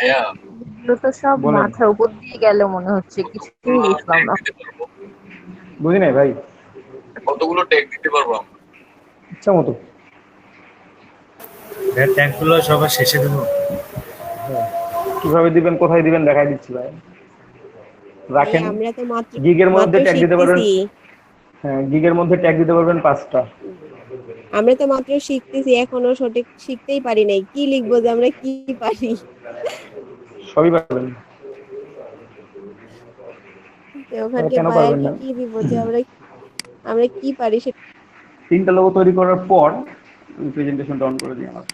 এগুলো তো সব বলেন। মাথার উপর দিয়ে গেল মনে হচ্ছে, কিছুই বুঝলাম না। বুঝি নাই ভাই, কতগুলো ট্যাগ দিতে পারবো? ইচ্ছা মতো। ট্যাগগুলো সবার শেষে দেবো। কিভাবে দিবেন, কোথায় দিবেন দেখাই দিচ্ছি ভাই। রাখেন, আমরা তো মাত্র গিগের মধ্যে মাত্র ট্যাগ দিতে পারবেন। শিখতেছি। হ্যাঁ, গিগের মধ্যে ট্যাগ দিতে পারবেন 5টা। আমরা তো মাত্র শিখতেছি, এখনো সঠিক শিখতেই পারি নাই, কি লিখবো যে আমরা কি পারি। সবই পারবেন। তো ওখানকে কেন পারবেন বায়ারকে না? কি দিব যে আমরা কি পারি সেটা। 3টা লোগো তৈরি করার পর আমি প্রেজেন্টেশনটা অন করে দিই আমার।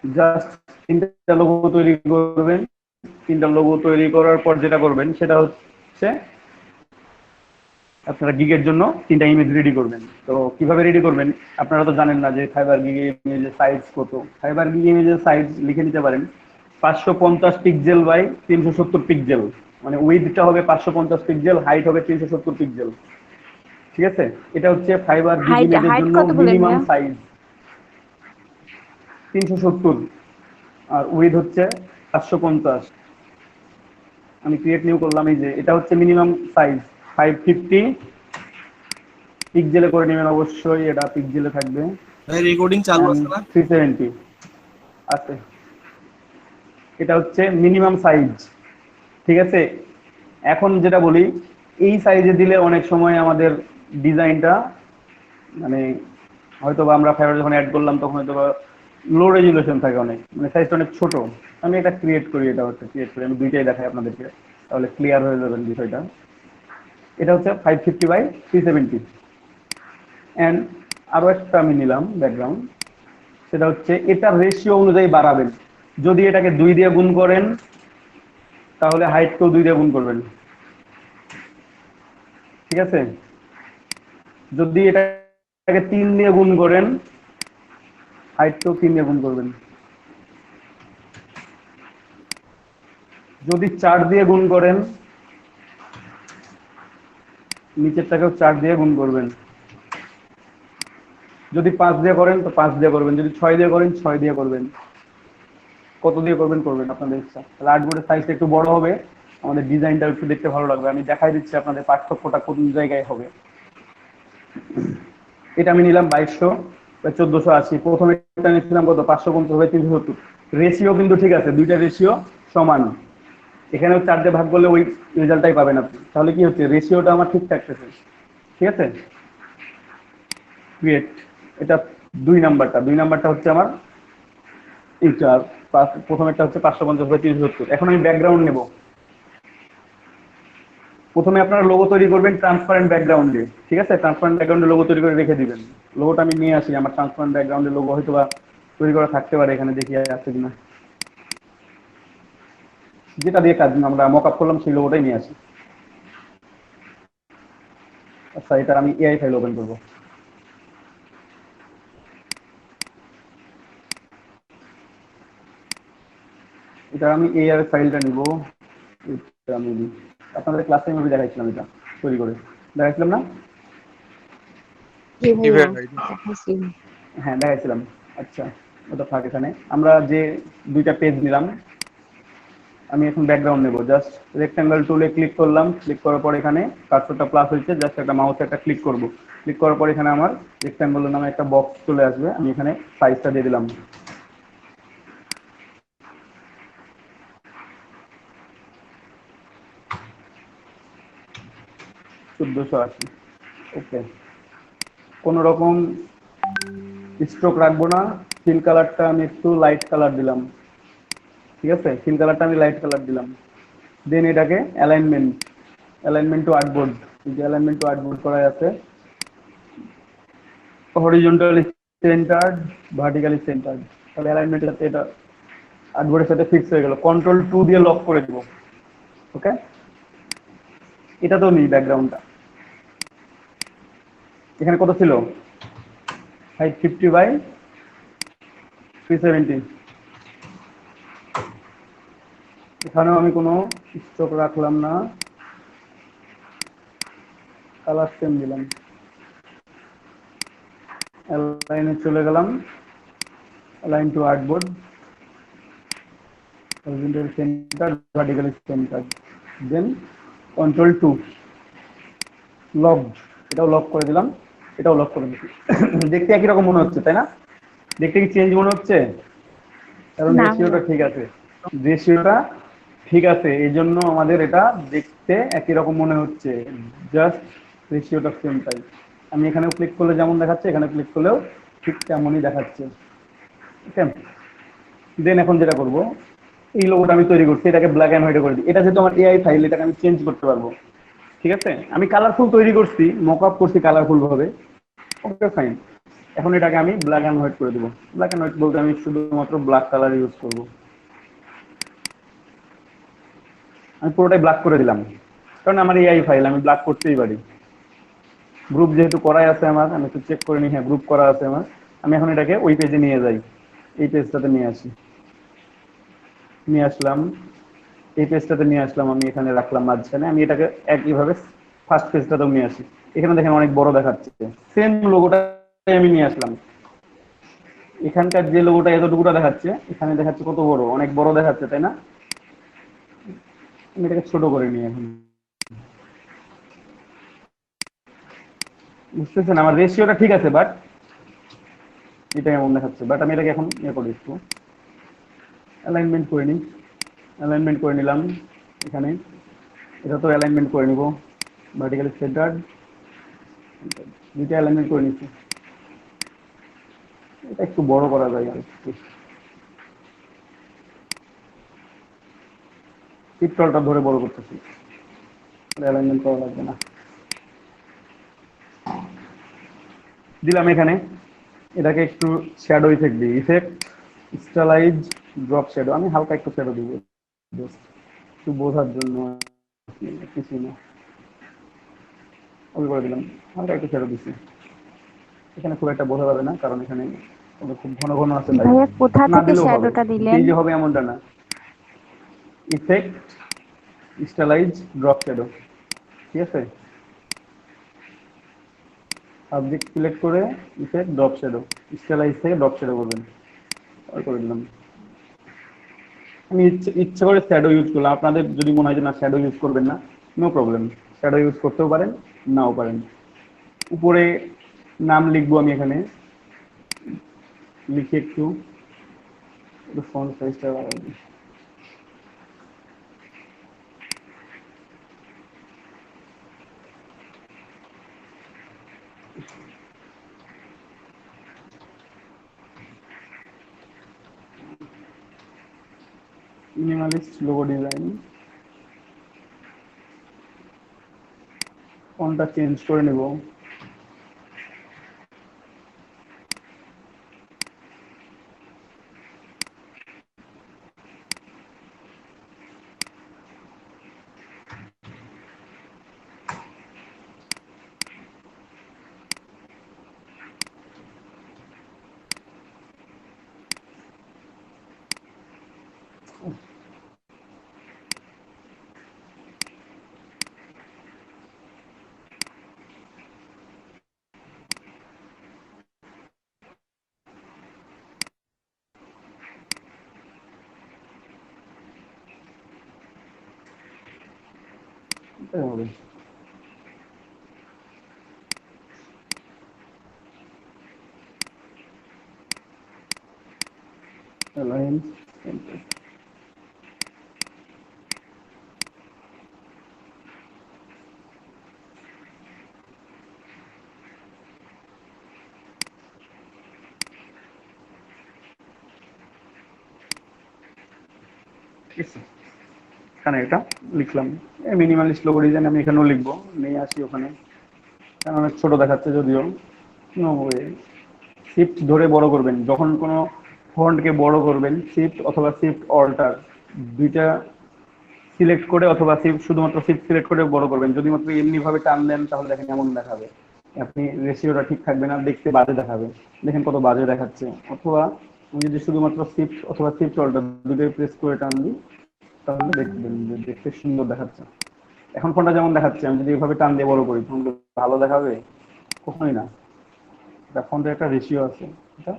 জাস্ট 3টা লোগো তৈরি করবেন। 3টা লোগো তৈরি করার পর যেটা করবেন সেটা হচ্ছে আপনারা গিগের জন্য 3টা ইমেজ রেডি করবেন। তো কিভাবে রেডি করবেন, আপনারা তো জানেন না যে ফাইবার গিগ ইমেজের সাইজ কত। ফাইবার গিগ ইমেজের সাইজ লিখে নিতে পারেন 550 পিক্সেল বাই 370 পিক্সেল, মানে উইডথটা হবে 550 পিক্সেল, হাইট হবে 370 পিক্সেল, ঠিক আছে। এটা হচ্ছে ফাইবার গিগ হাইট ইমেজের হাইট জন্য কত বলেন মিনিমাম ভাইয়া? সাইজ 370, আর উইড হচ্ছে 550। আমি ক্রিয়েট নিউ করলাম, এই যে এটা হচ্ছে মিনিমাম সাইজ 550 পিক্সেলে করে নেবেন অবশ্যই, এটা পিক্সেলে থাকবে। রেকর্ডিং চালু আছে না? 370 আছে, এটা হচ্ছে মিনিমাম সাইজ, ঠিক আছে। এখন যেটা বলি, এই সাইজে দিলে অনেক সময় আমাদের ডিজাইনটা মানে হয়তো বা আমরা ফাইবার যখন অ্যাড করলাম তখন হয়তো বা লো রেজুলেশন থাকে অনেক, মানে সাইজটা অনেক ছোট। আমি এটা ক্রিয়েট করি, এটা হচ্ছে ক্রিয়েট করি, আমি দুইটাই দেখাই আপনাদেরকে, তাহলে ক্লিয়ার হয়ে যাবেন বিষয়টা। এটা হচ্ছে 550 বাই 370। অ্যান্ড আরো একটা আমি নিলাম ব্যাকগ্রাউন্ড, সেটা হচ্ছে এটা রেশিও অনুযায়ী বাড়াবেন। যদি এটাকে 2 দিয়ে গুণ করেন তাহলে হাইটকেও 2 দিয়ে গুণ করবেন, ঠিক আছে। যদি এটাকে 3 দিয়ে গুণ করেন হাইটকেও 3 দিয়ে গুণ করবেন। যদি 4 দিয়ে গুণ করেন নিচেরটাকেও 4 দিয়ে গুণ করবেন। যদি 5 দিয়ে করেন তো 5 দিয়ে করবেন, যদি 6 দিয়ে করেন 6 দিয়ে করবেন। কত দিয়ে করবেন আপনাদের ইচ্ছা। তাহলে আর্টবোর্ডের সাইজটা একটু বড় হবে, আমাদের ডিজাইনটা একটু দেখতে ভালো লাগবে। আমি দেখাই দিচ্ছি আপনাদের পার্থক্যটা কোন জায়গায় হবে। এটা আমি নিলাম 2200 বা 1480। প্রথমে এটা নিয়েছিলাম কত 550 বাই 370। রেশিও কিন্তু ঠিক আছে, দুইটা রেশিও সমান। এখানেও 4 দিয়ে ভাগ করলে ওই রেজাল্টটাই পাবেন আপনি। তাহলে কি হচ্ছে, রেশিওটা আমার ঠিক থাকতেছে। ঠিক আছে, ক্রিয়েট, এটা 2 নাম্বারটা, 2 নাম্বারটা হচ্ছে আমার এইটা, প্রথমেরটা হচ্ছে 550/370। এখন আমি ব্যাকগ্রাউন্ড নেব। প্রথমে আপনারা লোগো তৈরি করবেন ট্রান্সপারেন্ট ব্যাকগ্রাউন্ডে। ঠিক আছে, ট্রান্সপারেন্ট ব্যাকগ্রাউন্ডে লোগো তৈরি করে রেখে দিবেন। লোগোটা আমি নিয়ে আসি, আমার ট্রান্সপারেন্ট ব্যাকগ্রাউন্ডে লোগো হয়তো বা তৈরি করা থাকতে পারে, এখানে দেখি আছে কিনা। যেটা দিয়ে কাজ আমরা মক আপ করলাম সেই লোগোটাই নিয়ে আসি। আচ্ছা, এটা আমি এআই ফাইল ওপেন করবো। এটা আমি এআই ফাইলটা নিব, এটা আমি আপনাদের ক্লাসে আমি দেখাইছিলাম, এটা তৈরি করে দেখাইছিলাম না? জি কি ভাইয়া, ভাই? দেখাইছি। হ্যাঁ দেখাইছিলাম। আচ্ছা, ওটা থাক। এখানে আমরা যে 2টা পেজ নিলাম, আমি এখন ব্যাকগ্রাউন্ড নেব। জাস্ট রেক্ট্যাঙ্গেল টুলে ক্লিক করলাম, ক্লিক করার পর এখানে কার্সরটা প্লাস হয়েছে, জাস্ট একটা মাউসে একটা ক্লিক করব। ক্লিক করার পর এখানে আমার রেক্ট্যাঙ্গেল নামে একটা বক্স চলে আসবে, আমি এখানে সাইজটা দিয়ে দিলাম 1480। ওকে, কোনো রকম স্ট্রোক রাখবো না। ফিল কালারটা আমি একটু লাইট কালার দিলাম। ঠিক আছে, ফিল কালারটা আমি লাইট কালার দিলাম। দেন এটাকে অ্যালাইনমেন্ট টু আর্টবোর্ড, যে অ্যালাইনমেন্ট টু আর্টবোর্ড করা আছে, হরিজন্টালি সেন্টার্ড, ভার্টিক্যালি সেন্টার্ড। তাহলে অ্যালাইনমেন্টের সাথে এটা আর্টবোর্ডের সাথে ফিক্স হয়ে গেল। Ctrl+2 দিয়ে লক করে দেবো। ওকে, এটা তো নেই ব্যাকগ্রাউন্ডটা। এখানে কত ছিল, 550/370। এখানেও আমি কোনো স্ট্রোক রাখলাম না, কালার সেম দিলাম। অ্যালাইনে চলে গেলাম, align to artboard, horizontal centre, vertically centre. Then Ctrl+2 lock, এটাও লক করে দিলাম, এটাও লক করে দিচ্ছি। দেখতে একই রকম মনে হচ্ছে, তাই না? দেখতে কি চেঞ্জ মনে হচ্ছে? কারণ না রেশিওটা ভাইয়া। ঠিক আছে, রেশিওটা ঠিক আছে, এই জন্য আমাদের এটা দেখতে একই রকম মনে হচ্ছে। জাস্ট রেশিওটা সেম টাইপ। আমি এখানেও ক্লিক করলে যেমন দেখাচ্ছে, এখানে ক্লিক করলেও ঠিক তেমনই দেখাচ্ছে। ওকে, দেন এখন যেটা করব, এই লোগোটা আমি তৈরি করছি, এটাকে ব্ল্যাক অ্যান্ড হোয়াইটে করে দিই। এটা যেহেতু আমার এআই ফাইল, এটাকে আমি চেঞ্জ করতে পারবো। ঠিক আছে, আমি কালারফুল তৈরি করছি, মক আপ করছি কালারফুল ভাবে। ওকে ফাইন, এখন এটাকে আমি ব্ল্যাক অ্যান্ড হোয়াইট করে দেবো। ব্ল্যাক অ্যান্ড হোয়াইট বলতে আমি শুধুমাত্র ব্ল্যাক কালার ইউজ করব। আমি পুরোটাই ব্ল্যাক করে দিলাম, কারণ আমার এআই ফাইল, আমি ব্ল্যাক করতেই পারি। গ্রুপ যেহেতু করাই আছে আমার, আমি একটু চেক করে নিই। হ্যাঁ, গ্রুপ করা আছে আমার। আমি এখন এটাকে ওই পেজে নিয়ে যাই, এই পেজটাতে নিয়ে আসি, নিয়ে আসলাম, এই পেজটাতে নিয়ে আসলাম, আমি এখানে রাখলাম মাঝখানে। আমি এটাকে একইভাবে ফার্স্ট পেজটাতেও নিয়ে আসি। এখানে দেখেন অনেক বড় দেখাচ্ছে, সেম লোগোটা আমি নিয়ে আসলাম। এখানকার যে লোগোটা এতটুকুটা দেখাচ্ছে, এখানে দেখাচ্ছে কত বড়, অনেক বড় দেখাচ্ছে, তাই না? আমি এটাকে ছোট করে নিই এখন। বুঝতেছেন, আমার রেশিওটা ঠিক আছে, বাট এটা এমন দেখাচ্ছে। বাট আমি এটাকে এখন ইয়ে করি, একটু অ্যালাইনমেন্ট করে নিই। অ্যালাইনমেন্ট করে নিলাম এখানে, এটা তো অ্যালাইনমেন্ট করে নিব, ভার্টিক্যালি সেন্টার্ড, দুইটা অ্যালাইনমেন্ট করে নিচ্ছি। এটা একটু বড় করা যায় আর একটু, পিক্সেলটা ধরে বড় করতেছি, অ্যালাইনমেন্ট করা লাগবে না। দিলাম এখানে, এটাকে একটু শ্যাডো ইফেক্ট দিই, ইফেক্ট স্টাইলাইজ ড্রপ শ্যাডো। আমি হালকা একটু শ্যাডো দিব একটু বোঝার জন্য, কিছু না। ওকে করে দিলাম, হালকা একটু শ্যাডো দিচ্ছি। এখানে খুব একটা বোঝা যাবে না, কারণ এখানে খুব ঘন ঘন আছে, তাই ভাইয়া কোথা না থেকে দিলেও হবে। শ্যাডোটা দিলেন? এই যে হবে এমনটা না। ইফেক্ট স্টাইলাইজ ড্রপ শ্যাডো, ঠিক আছে। সাবজেক্ট সিলেক্ট করে ইফেক্ট ড্রপ শ্যাডো, স্টাইলাইজ থেকে ড্রপ শ্যাডো করবেন। করে দিলাম। আমি ইচ্ছে করে শ্যাডো ইউজ করলাম। আপনাদের যদি মনে হয় যে না শ্যাডো ইউজ করবেন না, নো প্রবলেম, শ্যাডো ইউজ করতেও পারেন, নাও পারেন। উপরে নাম লিখবো আমি এখানে, লিখে একটু ফন্ট সাইজটা বাড়াবো। মিনিমালিস্ট লোগো ডিজাইন, ফন্টটা চেঞ্জ করে নেব। এটাই হবে। Align centre. ঠিক আছে, এখানে এটা লিখলাম মিনিমালিস্ট লোগো ডিজাইন, আমি এখানেও লিখবো, নিয়ে আসি ওখানে, কারণ অনেক ছোট দেখাচ্ছে যদিও। নো ওয়ে, শিফট ধরে বড় করবেন যখন কোনো ফন্টকে বড় করবেন, শিফট অথবা শিফট অল্টার দুইটা সিলেক্ট করে অথবা শিফট শুধুমাত্র শিফট সিলেক্ট করে বড় করবেন। যদি মাত্র এমনি ভাবে টান দেন তাহলে দেখেন এমন দেখাবে, আপনি রেশিওটা ঠিক থাকবে না, দেখতে বাজে দেখাবে। দেখেন কত বাজে দেখাচ্ছে। অথবা আমি যদি শুধুমাত্র শিফট অথবা শিফট অল্টার দুটোই প্রেস করে টান দিই তাহলে দেখবেন যে দেখতে সুন্দর দেখাচ্ছে। এখন ফোনটা যেমন দেখাচ্ছে, আমি যদি এভাবে টান দিয়ে বড় করি ফোন ভালো দেখাবে? কখনোই না। ফোনটার একটা রেশিও আছে, এটা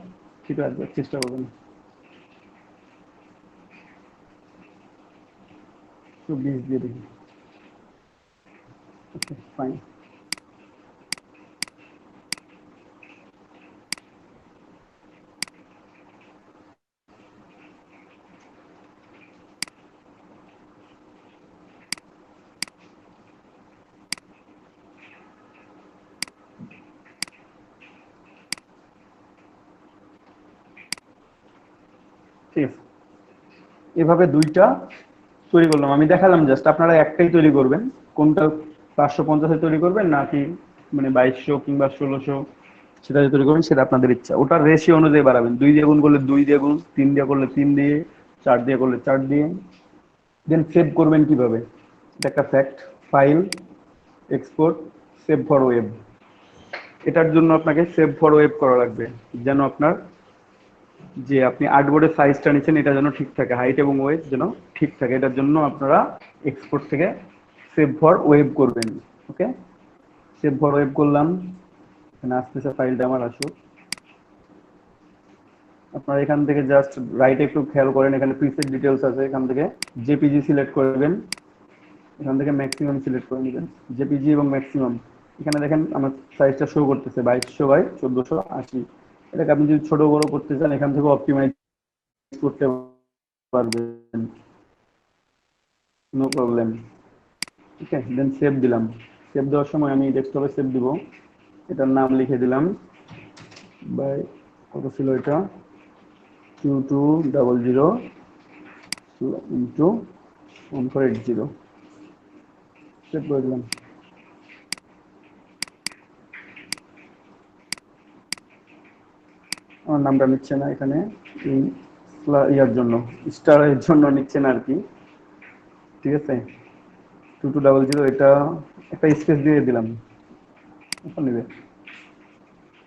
ঠিক রাখবার চেষ্টা করবেন। একটু 20 দিয়ে দেখি। Okay fine. ঠিক আছে, এভাবে দুইটা তৈরি করলাম, আমি দেখালাম জাস্ট। আপনারা একটাই তৈরি করবেন, কোনটা 550 তৈরি করবেন নাকি মানে 2200 কিংবা 1600 সেটা তৈরি করবেন, সেটা আপনাদের ইচ্ছা। ওটার রেশিও অনুযায়ী বাড়াবেন, 2 দিয়ে গুণ করলে 2 দিয়ে গুণ, 3 দিয়ে করলে 3 দিয়ে, 4 দিয়ে করলে 4 দিয়ে। দেন সেভ করবেন কিভাবে, এটা একটা fact. File, export, save for web. এটার জন্য আপনাকে সেভ ফর ওয়েব করা লাগবে, যেন আপনার যে আপনি আর্টবোর্ডের সাইজটা নিচ্ছেন এটা যেন ঠিক থাকে, হাইট এবং ওয়েট যেন ঠিক থাকে। এটার জন্য আপনারা এক্সপোর্ট থেকে সেভ ফর ওয়েব করবেন। ওকে, সেভ ফর ওয়েব করলাম, এখানে আসতেছে ফাইলটা আমার আসুক। আপনারা এখান থেকে জাস্ট রাইটে একটু খেয়াল করেন, এখানে প্রিসেট ডিটেলস আছে, এখান থেকে জেপিজি সিলেক্ট করবেন, এখান থেকে ম্যাক্সিমাম সিলেক্ট করে নেবেন, জেপিজি এবং ম্যাক্সিমাম। এখানে দেখেন আমার সাইজটা শো করতেছে 2200 বাই 1480। এটাকে আপনি যদি ছোট বড় করতে চান এখান থেকে অপটিমাইজ করতে পারবেন, নো প্রবলেম। ঠিক আছে, দেন সেভ দিলাম। সেভ দেওয়ার সময় আমি ডেস্কটপে সেভ দিব, এটার নাম লিখে দিলাম বাই, কত ছিল এটা, 2200 ইন্টু 1480। সেভ করে দিলাম। আমার নামটা নিচ্ছে না এখানে, ইয়ার জন্য, স্টারের জন্য নিচ্ছে না আর কি। ঠিক আছে, 2200 এটা একটা স্পেস দিয়ে দিলাম, এখন নেবে।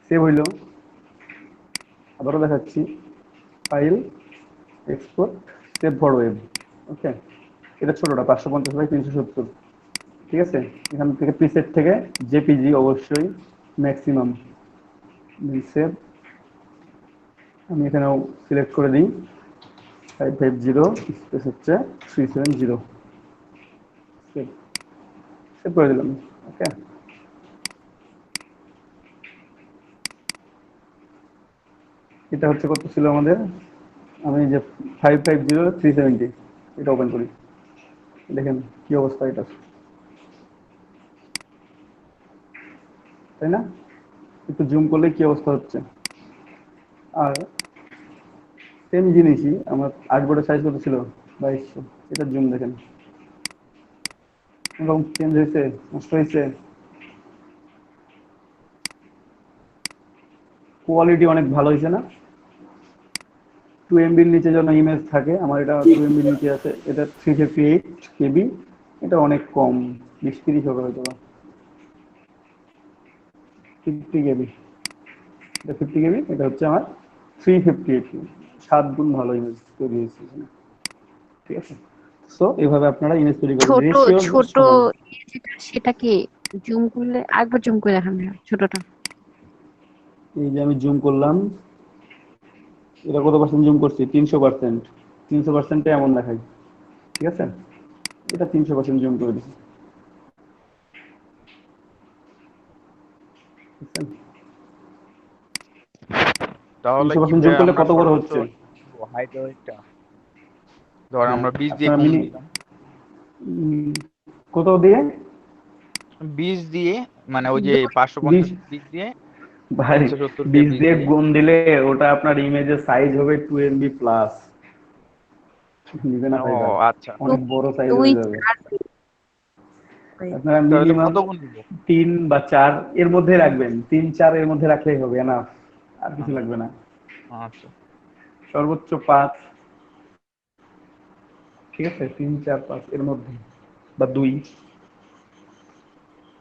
সেভ হইল, আবারও দেখাচ্ছি, file, export, save for web. Okay, এটা ছোটটা 550 বাই 370। ঠিক আছে, এখান থেকে প্রিসেট থেকে জেপিজি অবশ্যই ম্যাক্সিমাম, সেভ। আমি এখানেও সিলেক্ট করে দিই 550 স্পেস হচ্ছে 370, সেভ। সেভ করে দিলাম। ওকে, এটা হচ্ছে কত ছিল আমাদের, আমি যে 550 370 এটা ওপেন করি, দেখেন কি অবস্থা এটা, তাই না? একটু জুম করলে কি অবস্থা হচ্ছে। আর সেম জিনিসই আমার আর্টবোর্ডের সাইজ কত ছিল, 2200। এটা জুম দেখেন এবং চেঞ্জ হয়েছে, নষ্ট হয়েছে। কোয়ালিটি অনেক ভালো হয়েছে না? 2 MB নিচে যেন ইমেজ থাকে, আমার এটা 2 MB নিচে আছে। এটা 358 KB। এটা অনেক কম, 20-30 হবে হয়তো। 50 KB, এটা 50 KB, এটা হচ্ছে আমার 358 KB। 7 গুণ ভালো ইমেজ তৈরি হয়েছে এখানে। ঠিক আছে, সো এইভাবে আপনারা ইমেজ তৈরি করবেন, ছোট রেশিও ছোট সমান। যেটা সেটা কি জুম করলে একবার জুম করে দেখান ভাইয়া, ছোটটা। এই যে আমি জুম করলাম, এটা কত পার্সেন্ট জুম করছি? 300%। 300%-এ এমন দেখাই, ঠিক আছে? এটা 300% জুম করে দিচ্ছি। তাহলে কি 300% জুম ভাই করলে আমরা কত বড় সর্বোচ্চ হচ্ছে? হাইট ওয়েটটা ধর হ্যাঁ, আমরা 20 দিয়ে আপনারা কমিয়ে দিলাম, কত দিয়ে? 20 দিয়ে, মানে ওই যে 20? 550 20 দিয়ে, ভাই, 370 কে 20 20 দিয়ে দিয়ে। গুণ দিলে ওটা আপনার ইমেজের সাইজ হবে 2 MB প্লাস। নিবে না ও ফাইবার, আচ্ছা, অনেক বড় সাইজ দুই হয়ে যাবে। চার আপনারা তাহলে মিনিমাম কত গুণ দিব? 3 বা 4 এর মধ্যে রাখবেন, 3-4 এর মধ্যে রাখলেই হবে, না আর কিছু লাগবে না। আচ্ছা, সর্বোচ্চ 5, ঠিক আছে? 3, 4, 5 এর মধ্যে, বা 2।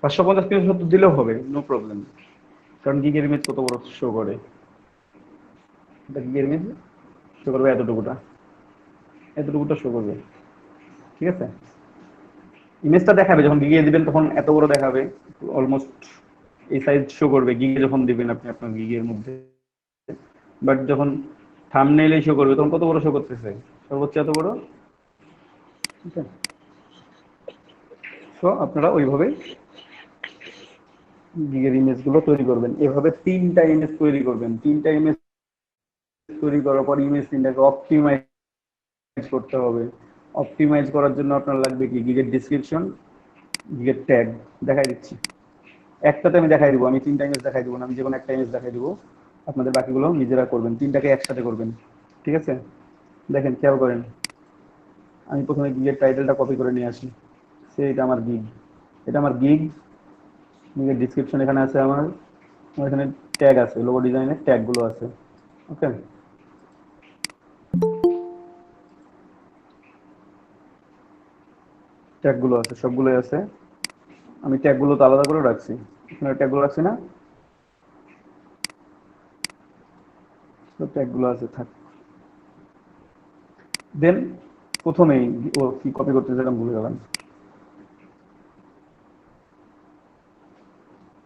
550-370 দিলেও হবে, নো প্রবলেম। কারণ গিগের ইমেজ কত বড় শো করে? এটা গিগের ইমেজ শো করবে এতটুকুটা, এতটুকুটা শো করবে, ঠিক আছে? ইমেজটা দেখাবে যখন গিগে দিবেন, তখন এত বড় দেখাবে, অলমোস্ট এই সাইজ শো করবে গিগে যখন দিবেন আপনি আপনার গিগের মধ্যে। বাট যখন থাম্বনেইলে শো করবে, তখন কত বড় শো করতেছে? সর্বোচ্চ এত বড়, ঠিক আছে? সো আপনারা ওইভাবে গিগের ইমেজগুলো তৈরি করবেন। এভাবে 3টা ইমেজ তৈরি করবেন। 3টা ইমেজ তৈরি করার পর ইমেজ 3টাকে অপটিমাইজ করতে হবে। অপটিমাইজ করার জন্য আপনার লাগবে কি? গিগের ডেসক্রিপশন, গিগের ট্যাগ। দেখাই দিচ্ছি, একটাতে আমি দেখাই দিব, আমি 3টা ইমেজ দেখাই দিব না, আমি যে কোনো একটা ইমেজ দেখাই দিব, আপনাদের বাকিগুলো নিজেরা করবেন। 3টাকে একসাথে করবেন, ঠিক আছে? দেখেন, খেয়াল করেন, আমি প্রথমে গিগের টাইটেলটা কপি করে নিয়ে আসি। সে এটা আমার গিগ, এটা আমার গিগ। গিগের ডিসক্রিপশন এখানে আছে আমার, আমার এখানে ট্যাগ আছে, লোগো ডিজাইনের ট্যাগগুলো আছে, ওকে? ট্যাগগুলো আছে, সবগুলোই আছে। আমি ট্যাগগুলো তো আলাদা করে রাখছি, এখানে ট্যাগগুলো রাখছি না, তো ট্যাগগুলো আছে, থাক। দেন প্রথমেই, ও কি কপি করতে যেতাম ভুলে গেলাম,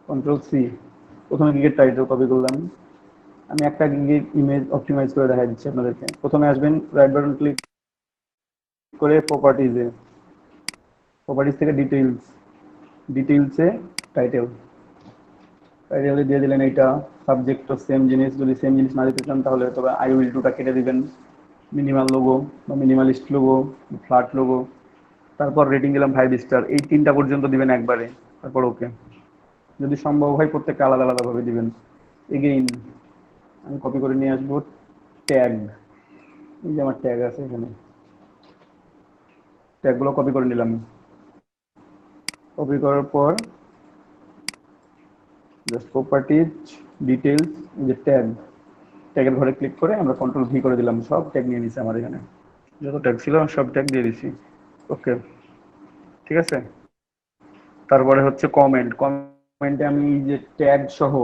Ctrl+C। প্রথমে গিগের টাইটেল কপি করলাম। আমি একটা গিগের ইমেজ অপটিমাইজ করে দেখা দিচ্ছি আপনাদেরকে। প্রথমে আসবেন, রাইট বাটন ক্লিক করে প্রপার্টিজে, প্রপার্টিজ থেকে ডিটেইলস, ডিটেইলসে টাইটেল, টাইটেলে দিয়ে দিলেন এইটা। সাবজেক্টও সেম জিনিস, যদি সেম জিনিস না দিতে চান তাহলে তবে আই উইল টুটা কেটে দিবেন। মিনিমাল লোগো বা মিনিমালিস্ট লোগো, ফ্ল্যাট লোগো। তারপর রেটিং দিলাম 5 স্টার। এই 3টা পর্যন্ত দিবেন একবারে, তারপর ওকে। যদি সম্ভব হয় প্রত্যেকটা আলাদা আলাদাভাবে দিবেন। এগেইন আমি কপি করে নিয়ে আসবো ট্যাগ, এই যে আমার ট্যাগ আছে এখানে, ট্যাগগুলো কপি করে নিলাম। কপি করার পর জাস্ট প্রপার্টিজ, ডিটেলস, এই যে ট্যাগ, ট্যাগের ঘরে ক্লিক করে আমরা Ctrl+V করে দিলাম, সব ট্যাগ নিয়ে নিছে আমার এখানে, যত ট্যাগ ছিল সব ট্যাগ দিয়ে দিছি, ওকে, ঠিক আছে? তারপরে হচ্ছে কমেন্ট। কমেন্টে আমি এই যে ট্যাগ সহ,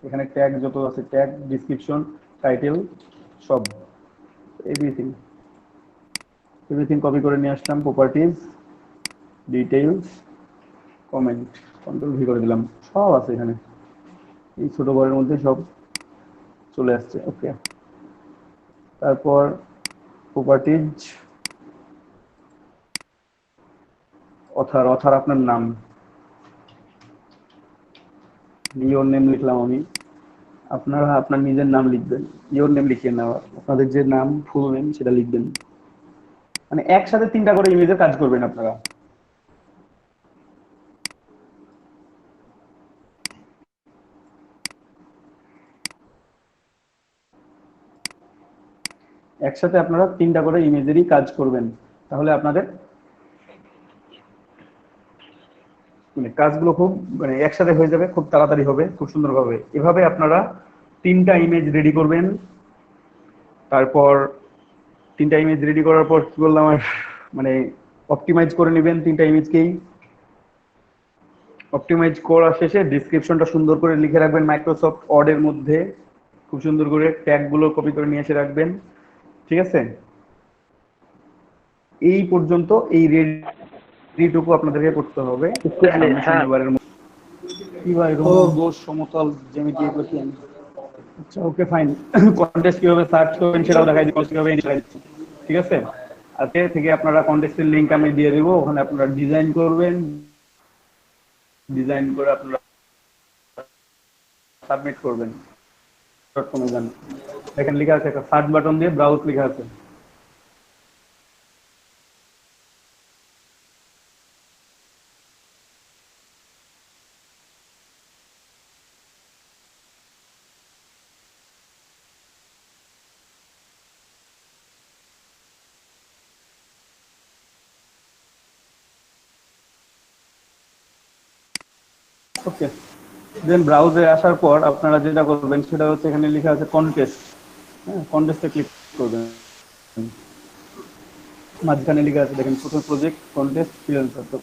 এখানে ট্যাগ যত আছে, ট্যাগ, ডিসক্রিপশন, টাইটেল, সব, এভরিথিং, এভরিথিং কপি করে নিয়ে আসলাম। প্রপার্টিজ, ডিটেইলস, কমেন্ট, Ctrl+V করে দিলাম, সব আছে এখানে, এই ছোট ঘরের মধ্যে সব চলে আসছে, ওকে। তারপর প্রপার্টিজ, অথার, অথার আপনার নাম, ইওর নেম লিখলাম আমি। আপনারা আপনার নিজের নাম লিখবেন, ইওর নেম লিখিয়ে নেওয়া, আপনাদের যে নাম, ফুল নেম সেটা লিখবেন। মানে একসাথে 3টা করে ইমেজের কাজ করবেন আপনারা। একসাথে আপনারা 3টা করে ইমেজেরই কাজ করবেন, তাহলে আপনাদের মানে কাজগুলো খুব মানে একসাথে হয়ে যাবে, খুব তাড়াতাড়ি হবে, খুব সুন্দরভাবে। এভাবে আপনারা 3টা ইমেজ রেডি করবেন। তারপর 3টা ইমেজ রেডি করার পর কি বললাম আর মানে অপটিমাইজ করে নেবেন 3টা ইমেজকেই। অপটিমাইজ করা শেষে ডেসক্রিপশনটা সুন্দর করে লিখে রাখবেন মাইক্রোসফট ওয়ার্ডের মধ্যে, খুব সুন্দর করে ট্যাগগুলো কপি করে নিয়ে এসে রাখবেন, ঠিক আছে? এই পর্যন্ত এই রেডিটুকু আপনাদেরকে করতে হবে। শনিবারের মধ্যে কি ভাই রোজ সমতল জ্যামিতি করছি আমি। আচ্ছা ওকে ফাইন। কন্টেস্ট কিভাবে সার্চ করবেন সেটাও দেখাই দিচ্ছি, কিভাবে ঠিক আছে? আজকে থেকে আপনারা কন্টেস্টের লিংক আমি দিয়ে দেবো, ওখানে আপনারা ডিজাইন করবেন, ডিজাইন করে আপনারা সাবমিট করবেন। ডটকমে যান, এখানে লেখা আছে একটা সার্চ বাটন দিয়ে ব্রাউজ লেখা আছে। ওকে, দেন ব্রাউজে আসার পর আপনারা যেটা করবেন সেটা হচ্ছে এখানে লেখা আছে কন্টেস্ট। হ্যাঁ, কন্টেস্টে ক্লিক করবেন। মাঝখানে লেখা আছে দেখেন প্রথম প্রজেক্ট কন্টেস্ট ফ্রিল্যান্সার। তো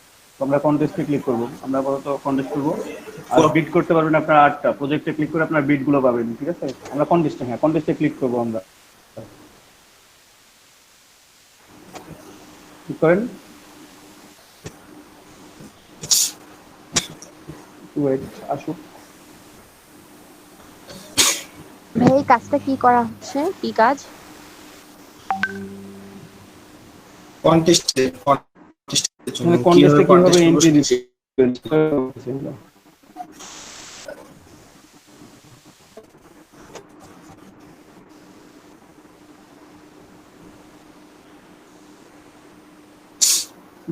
আমরা কন্টেস্টে ক্লিক করব, আমরা আপাতত কন্টেস্ট করব। আর বিড করতে পারবেন আপনারা 8টা প্রজেক্টে ক্লিক করে আপনার বিড গুলো পাবেন, ঠিক আছে? আমরা কন্টেস্টে, হ্যাঁ কন্টেস্টে ক্লিক করব। আমরা ক্লিক করেন, ওয়েট আসুক। ভাই এই কাজটা কি করা হচ্ছে, কি কাজ? কন্টেস্টের জন্য মানে কন্টেস্টে কিভাবে contest এন্ট্রি করবো দিবেন।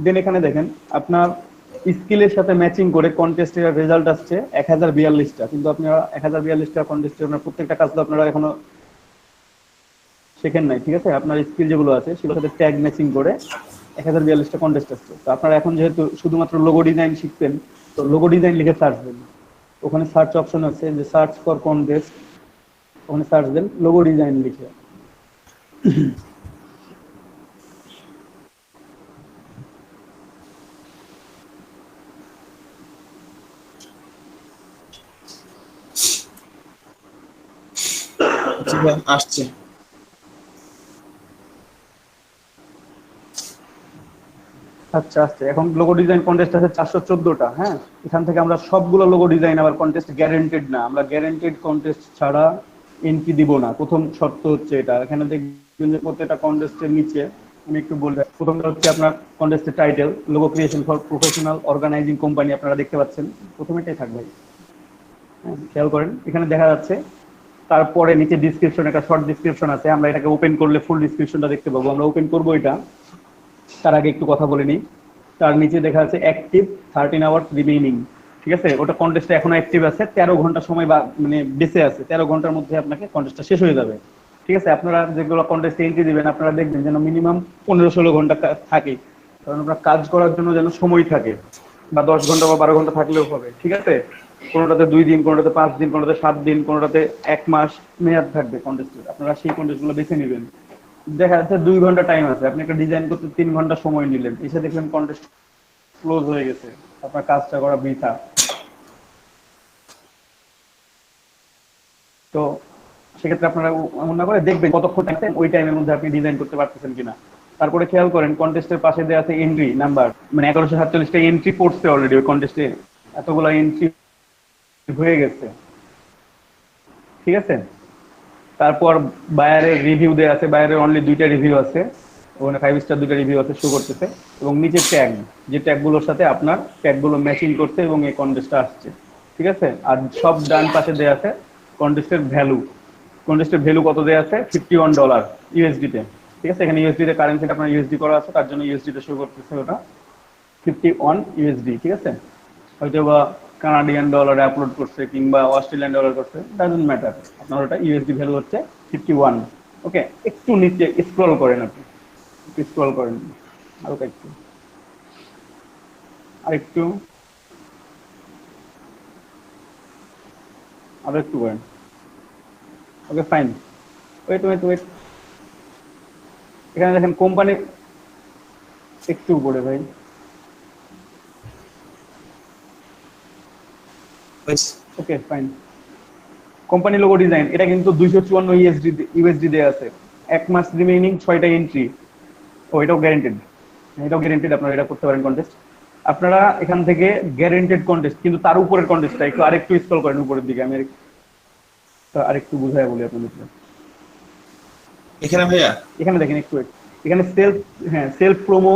দেন এখানে দেখেন আপনার স্কিলের সাথে ম্যাচিং করে কন্টেস্টের রেজাল্ট আসছে 1042টা, কিন্তু আপনারা 1042টা কন্টেস্টের আপনার প্রত্যেকটা কাজ তো আপনারা এখনো শেখেন নাই, ঠিক আছে? আপনার স্কিল যেগুলো আছে সেগুলোর সাথে ট্যাগ ম্যাচিং করে 1042টা কন্টেস্ট আসছে। তো আপনারা এখন যেহেতু শুধুমাত্র লোগো ডিজাইন শিখতেন, তো লোগো ডিজাইন লিখে সার্চ দেন। ওখানে সার্চ অপশন আছে যে সার্চ ফর কন্টেস্ট, ওখানে সার্চ দেন লোগো ডিজাইন লিখে। আসছে। আচ্ছা আচ্ছা, এখন লোগো ডিজাইন কন্টেস্ট আছে 414টা। হ্যাঁ, এখান থেকে আমরা সবগুলো লোগো ডিজাইন, আবার কন্টেস্ট গ্যারান্টেড না, আমরা গ্যারান্টেড কন্টেস্ট ছাড়া এন্ট্রি দিব না। প্রথম শর্ত হচ্ছে এটা। এখানে দেখবেন যে প্রত্যেকটা কন্টেস্টের নিচে আমি একটু বলবো, প্রথমটা হচ্ছে আপনার কন্টেস্টের title, logo creation for professional organising company, আপনারা দেখতে পাচ্ছেন প্রথমেটাই থাকবে। হ্যাঁ, খেয়াল করেন এখানে দেখা যাচ্ছে। তারপরে নিচে ডিসক্রিপশন, একটা শর্ট ডিসক্রিপশন আছে, আমরা এটাকে ওপেন করলে ফুল ডিসক্রিপশনটা দেখতে পাবো। আমরা ওপেন করবো এটা, তার আগে একটু কথা বলে নিই। তার নিচে দেখা আছে অ্যাক্টিভ 13 আওয়ার্স রিমেইনিং, ঠিক আছে? ওটা কন্টেস্টটা এখনো অ্যাক্টিভ আছে, 13 ঘন্টা সময় বা মানে বেঁচে আছে, 13 ঘন্টার মধ্যে আপনাকে কন্টেস্টটা শেষ হয়ে যাবে, ঠিক আছে? আপনারা যেগুলো কন্টেস্টে এন্ট্রি দিবেন আপনারা দেখবেন যেন মিনিমাম 15-16 ঘন্টা থাকে, কারণ আপনার কাজ করার জন্য যেন সময় থাকে, বা 10 ঘন্টা বা 12 ঘন্টা থাকলেও হবে, ঠিক আছে? কোনোটাতে 2 দিন, কোনোটাতে 5 দিন, কোনোটাতে 7 দিন, কোনোটাতে 1 মাস মেয়াদ থাকবে কন্টেস্টের। আপনারা সেই কন্টেস্টগুলো বেছে নেবেন। দেখা যাচ্ছে 2 ঘন্টা টাইম আছে, আপনি একটা ডিজাইন করতে 3 ঘন্টা সময় নিলেন, এসে দেখলেন কন্টেস্ট ক্লোজ হয়ে গেছে, আপনার কাজটা করা বৃথা। তো সেক্ষেত্রে আপনারা এমন না করে দেখবেন কতক্ষণ টাইম, ওই টাইমের মধ্যে আপনি ডিজাইন করতে পারতেছেন কিনা। তারপরে খেয়াল করেন কন্টেস্টের পাশে দেওয়া আছে এন্ট্রি নাম্বার, মানে 1147টা এন্ট্রি পড়ছে অলরেডি ওই কন্টেস্টে, এতগুলো এন্ট্রি হয়ে গেছে, ঠিক আছে? তারপর বায়ারের রিভিউ দেওয়া আছে, বায়ারের অনলি 2টা রিভিউ আছে, ওখানে 5 স্টার 2টা রিভিউ আছে, শো করতেছে। এবং নিচে ট্যাগ, যে ট্যাগগুলোর সাথে আপনার ট্যাগগুলো ম্যাচিং করছে এবং এই কন্টেস্টটা আসছে, ঠিক আছে? আর সব ডান পাশে দেওয়া আছে কন্টেস্টের ভ্যালু। কন্টেস্টের ভ্যালু কত দেওয়া আছে? $51 ইউএসডিতে, ঠিক আছে? এখানে ইউএসডিতে কারেন্সিটা আপনার ইউএসডি করা আছে, তার জন্য ইউএসডিতে শো করতেছে ওটা 51 ইউএসডি, ঠিক আছে? হয়তো বা কানাডিয়ান ডলারে আপলোড করছে কিংবা অস্ট্রেলিয়ান ডলার করছে, ডাজন্ট ম্যাটার, আপনার ওটা ইউএসডি ভ্যালু হচ্ছে 51, ওকে, একটু নিচে স্ক্রল করেন, আপনি একটু স্ক্রল করেন, হালকা একটু, আরেকটু, আরো একটু করেন। Okay fine, wait wait wait, এখানে দেখেন কোম্পানি, একটু উপরে ভাই, okay fine, company logo design, এটা কিন্তু 254 ইউএসডি দেয়া আছে, 1 মাস রিমেইনিং, 6টা এন্ট্রি। ও এটাও গ্যারান্টেড, এটাও গ্যারান্টেড, আপনারা এটা করতে পারেন কন্টেস্ট। আপনারা এখান থেকে গ্যারান্টেড কন্টেস্ট, কিন্তু তার উপরের কন্টেস্টটা একটু আরেকটু স্ক্রল করেন উপরের দিকে, আমি আরেকটু বুঝাই বলি আপনাদের। এখানে ভাইয়া এখানে দেখেন একটু, এখানে self promo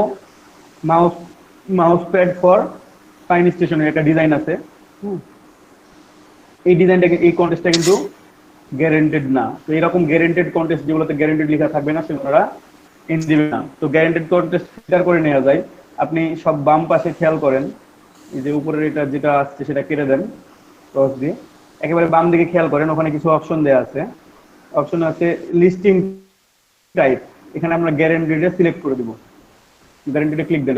mouse pad for fine স্টেশনের একটা ডিজাইন আছে। এই ডিজাইনটা, এই কন্টেস্টটা কিন্তু গ্যারান্টেড না। তো এরকম গ্যারান্টেড কন্টেস্ট যেগুলোতে গ্যারান্টেড লেখা থাকবে না, সেগুলো এন্ট্রি দিবে না। তো গ্যারান্টেড কন্টেস্ট ফিল্টার করে নেওয়া যায়। আপনি সব বাম পাশে খেয়াল করেন, এই যে উপরের এটা যেটা আসছে সেটা কেটে দেন ক্রস দিয়ে, একেবারে বাম দিকে খেয়াল করেন, ওখানে কিছু অপশন দেওয়া আছে। অপশন আছে লিস্টিং টাইপ, এখানে আমরা গ্যারান্টেডে সিলেক্ট করে দিব, গ্যারান্টেডে ক্লিক দেন।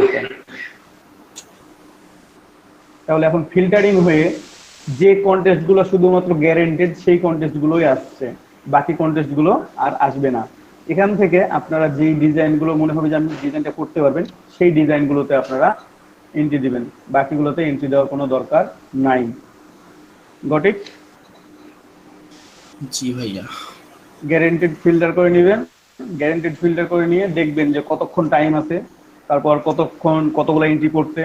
তাহলে এখন ফিল্টারিং হয়ে যে কন্টেস্ট গুলো শুধুমাত্র গ্যারান্টেড সেই কন্টেস্ট গুলোই আসছে, বাকি কন্টেস্ট গুলো আর আসবে না। এখান থেকে আপনারা যেই ডিজাইন গুলো মনে হবে যে আপনি ডিজাইনটা করতে পারবেন, সেই ডিজাইন গুলোতে আপনারা এন্ট্রি দিবেন, বাকিগুলোতে এন্ট্রি দেওয়ার কোনো দরকার নাই। Got it? জি ভাইয়া। গ্যারান্টেড ফিল্টার করে নেবেন, গ্যারান্টেড ফিল্টার করে নিয়ে দেখবেন যে কতক্ষণ টাইম আছে, তারপর কতগুলো এন্ট্রি করতে।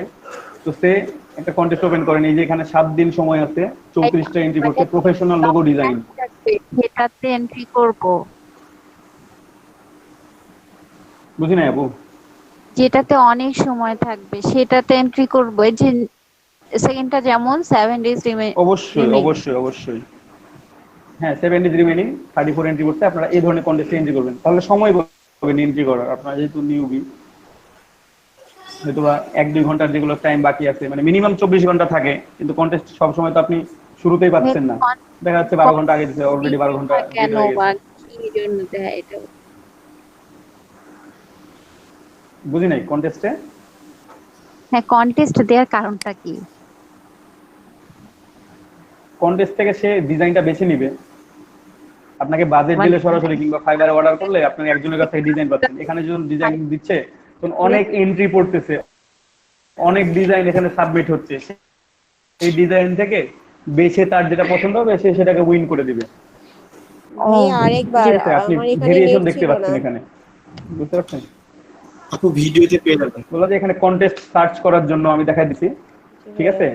তো সে একটা কন্টেস্ট ওপেন করেন, এই যে এখানে 7 দিন সময় আছে 34টা এন্ট্রি করতে, প্রফেশনাল লোগো ডিজাইন। যেটাতে এন্ট্রি করব, বুঝি নাই আপু? যেটাতে অনেক সময় থাকবে সেটাতে এন্ট্রি করব। এই যে সেকেন্ডটা যেমন 7 ডেজ অবশ্যই অবশ্যই অবশ্যই, হ্যাঁ 7 ডেজ রিমেইনিং 34 এন্ট্রি করতে আপনারা এই ধরনের কন্টেস্টে এন্ট্রি করবেন, তাহলে সময় পাবেন এন্ট্রি করার। আপনারা যেহেতু নিউবি, হয়তো বা 1-2 ঘন্টার যেগুলো টাইম বাকি আছে, মানে মিনিমাম 24 ঘন্টা থাকে, কিন্তু কন্টেস্ট সব সময় তো আপনি শুরুতেই পাচ্ছেন না, দেখা যাচ্ছে 12 ঘন্টা আগে দিতে, অলরেডি 12 ঘন্টা কেন বা কি জন্য দেয় এটা? বুঝি নাই কন্টেস্টে। হ্যাঁ, কন্টেস্ট দেওয়ার কারণটা কি? কন্টেস্ট থেকে সে ডিজাইনটা বেছে নিবে, আপনাকে বাজেট দিলে সরাসরি কিংবা ফাইবারে অর্ডার করলে আপনি একজনের কাছে ডিজাইন পাচ্ছেন। এখানে যখন ডিজাইন দিচ্ছে তখন অনেক এন্ট্রি পড়তেছে, অনেক ডিজাইন এখানে সাবমিট হচ্ছে, এই ডিজাইন থেকে বেছে তার যেটা পছন্দ হবে সে সেটাকে উইন করে দিবে। আরেকবার আপনি আমার এখানে ভেরিয়েশন নেট দেখতে ছিল পাচ্ছেন না। এখানে, বুঝতে পারছেন? আপু ভিডিওতে পেয়ে যাবেন। বলা যে এখানে কন্টেস্ট সার্চ করার জন্য আমি দেখাই দিছি, ঠিক আছে?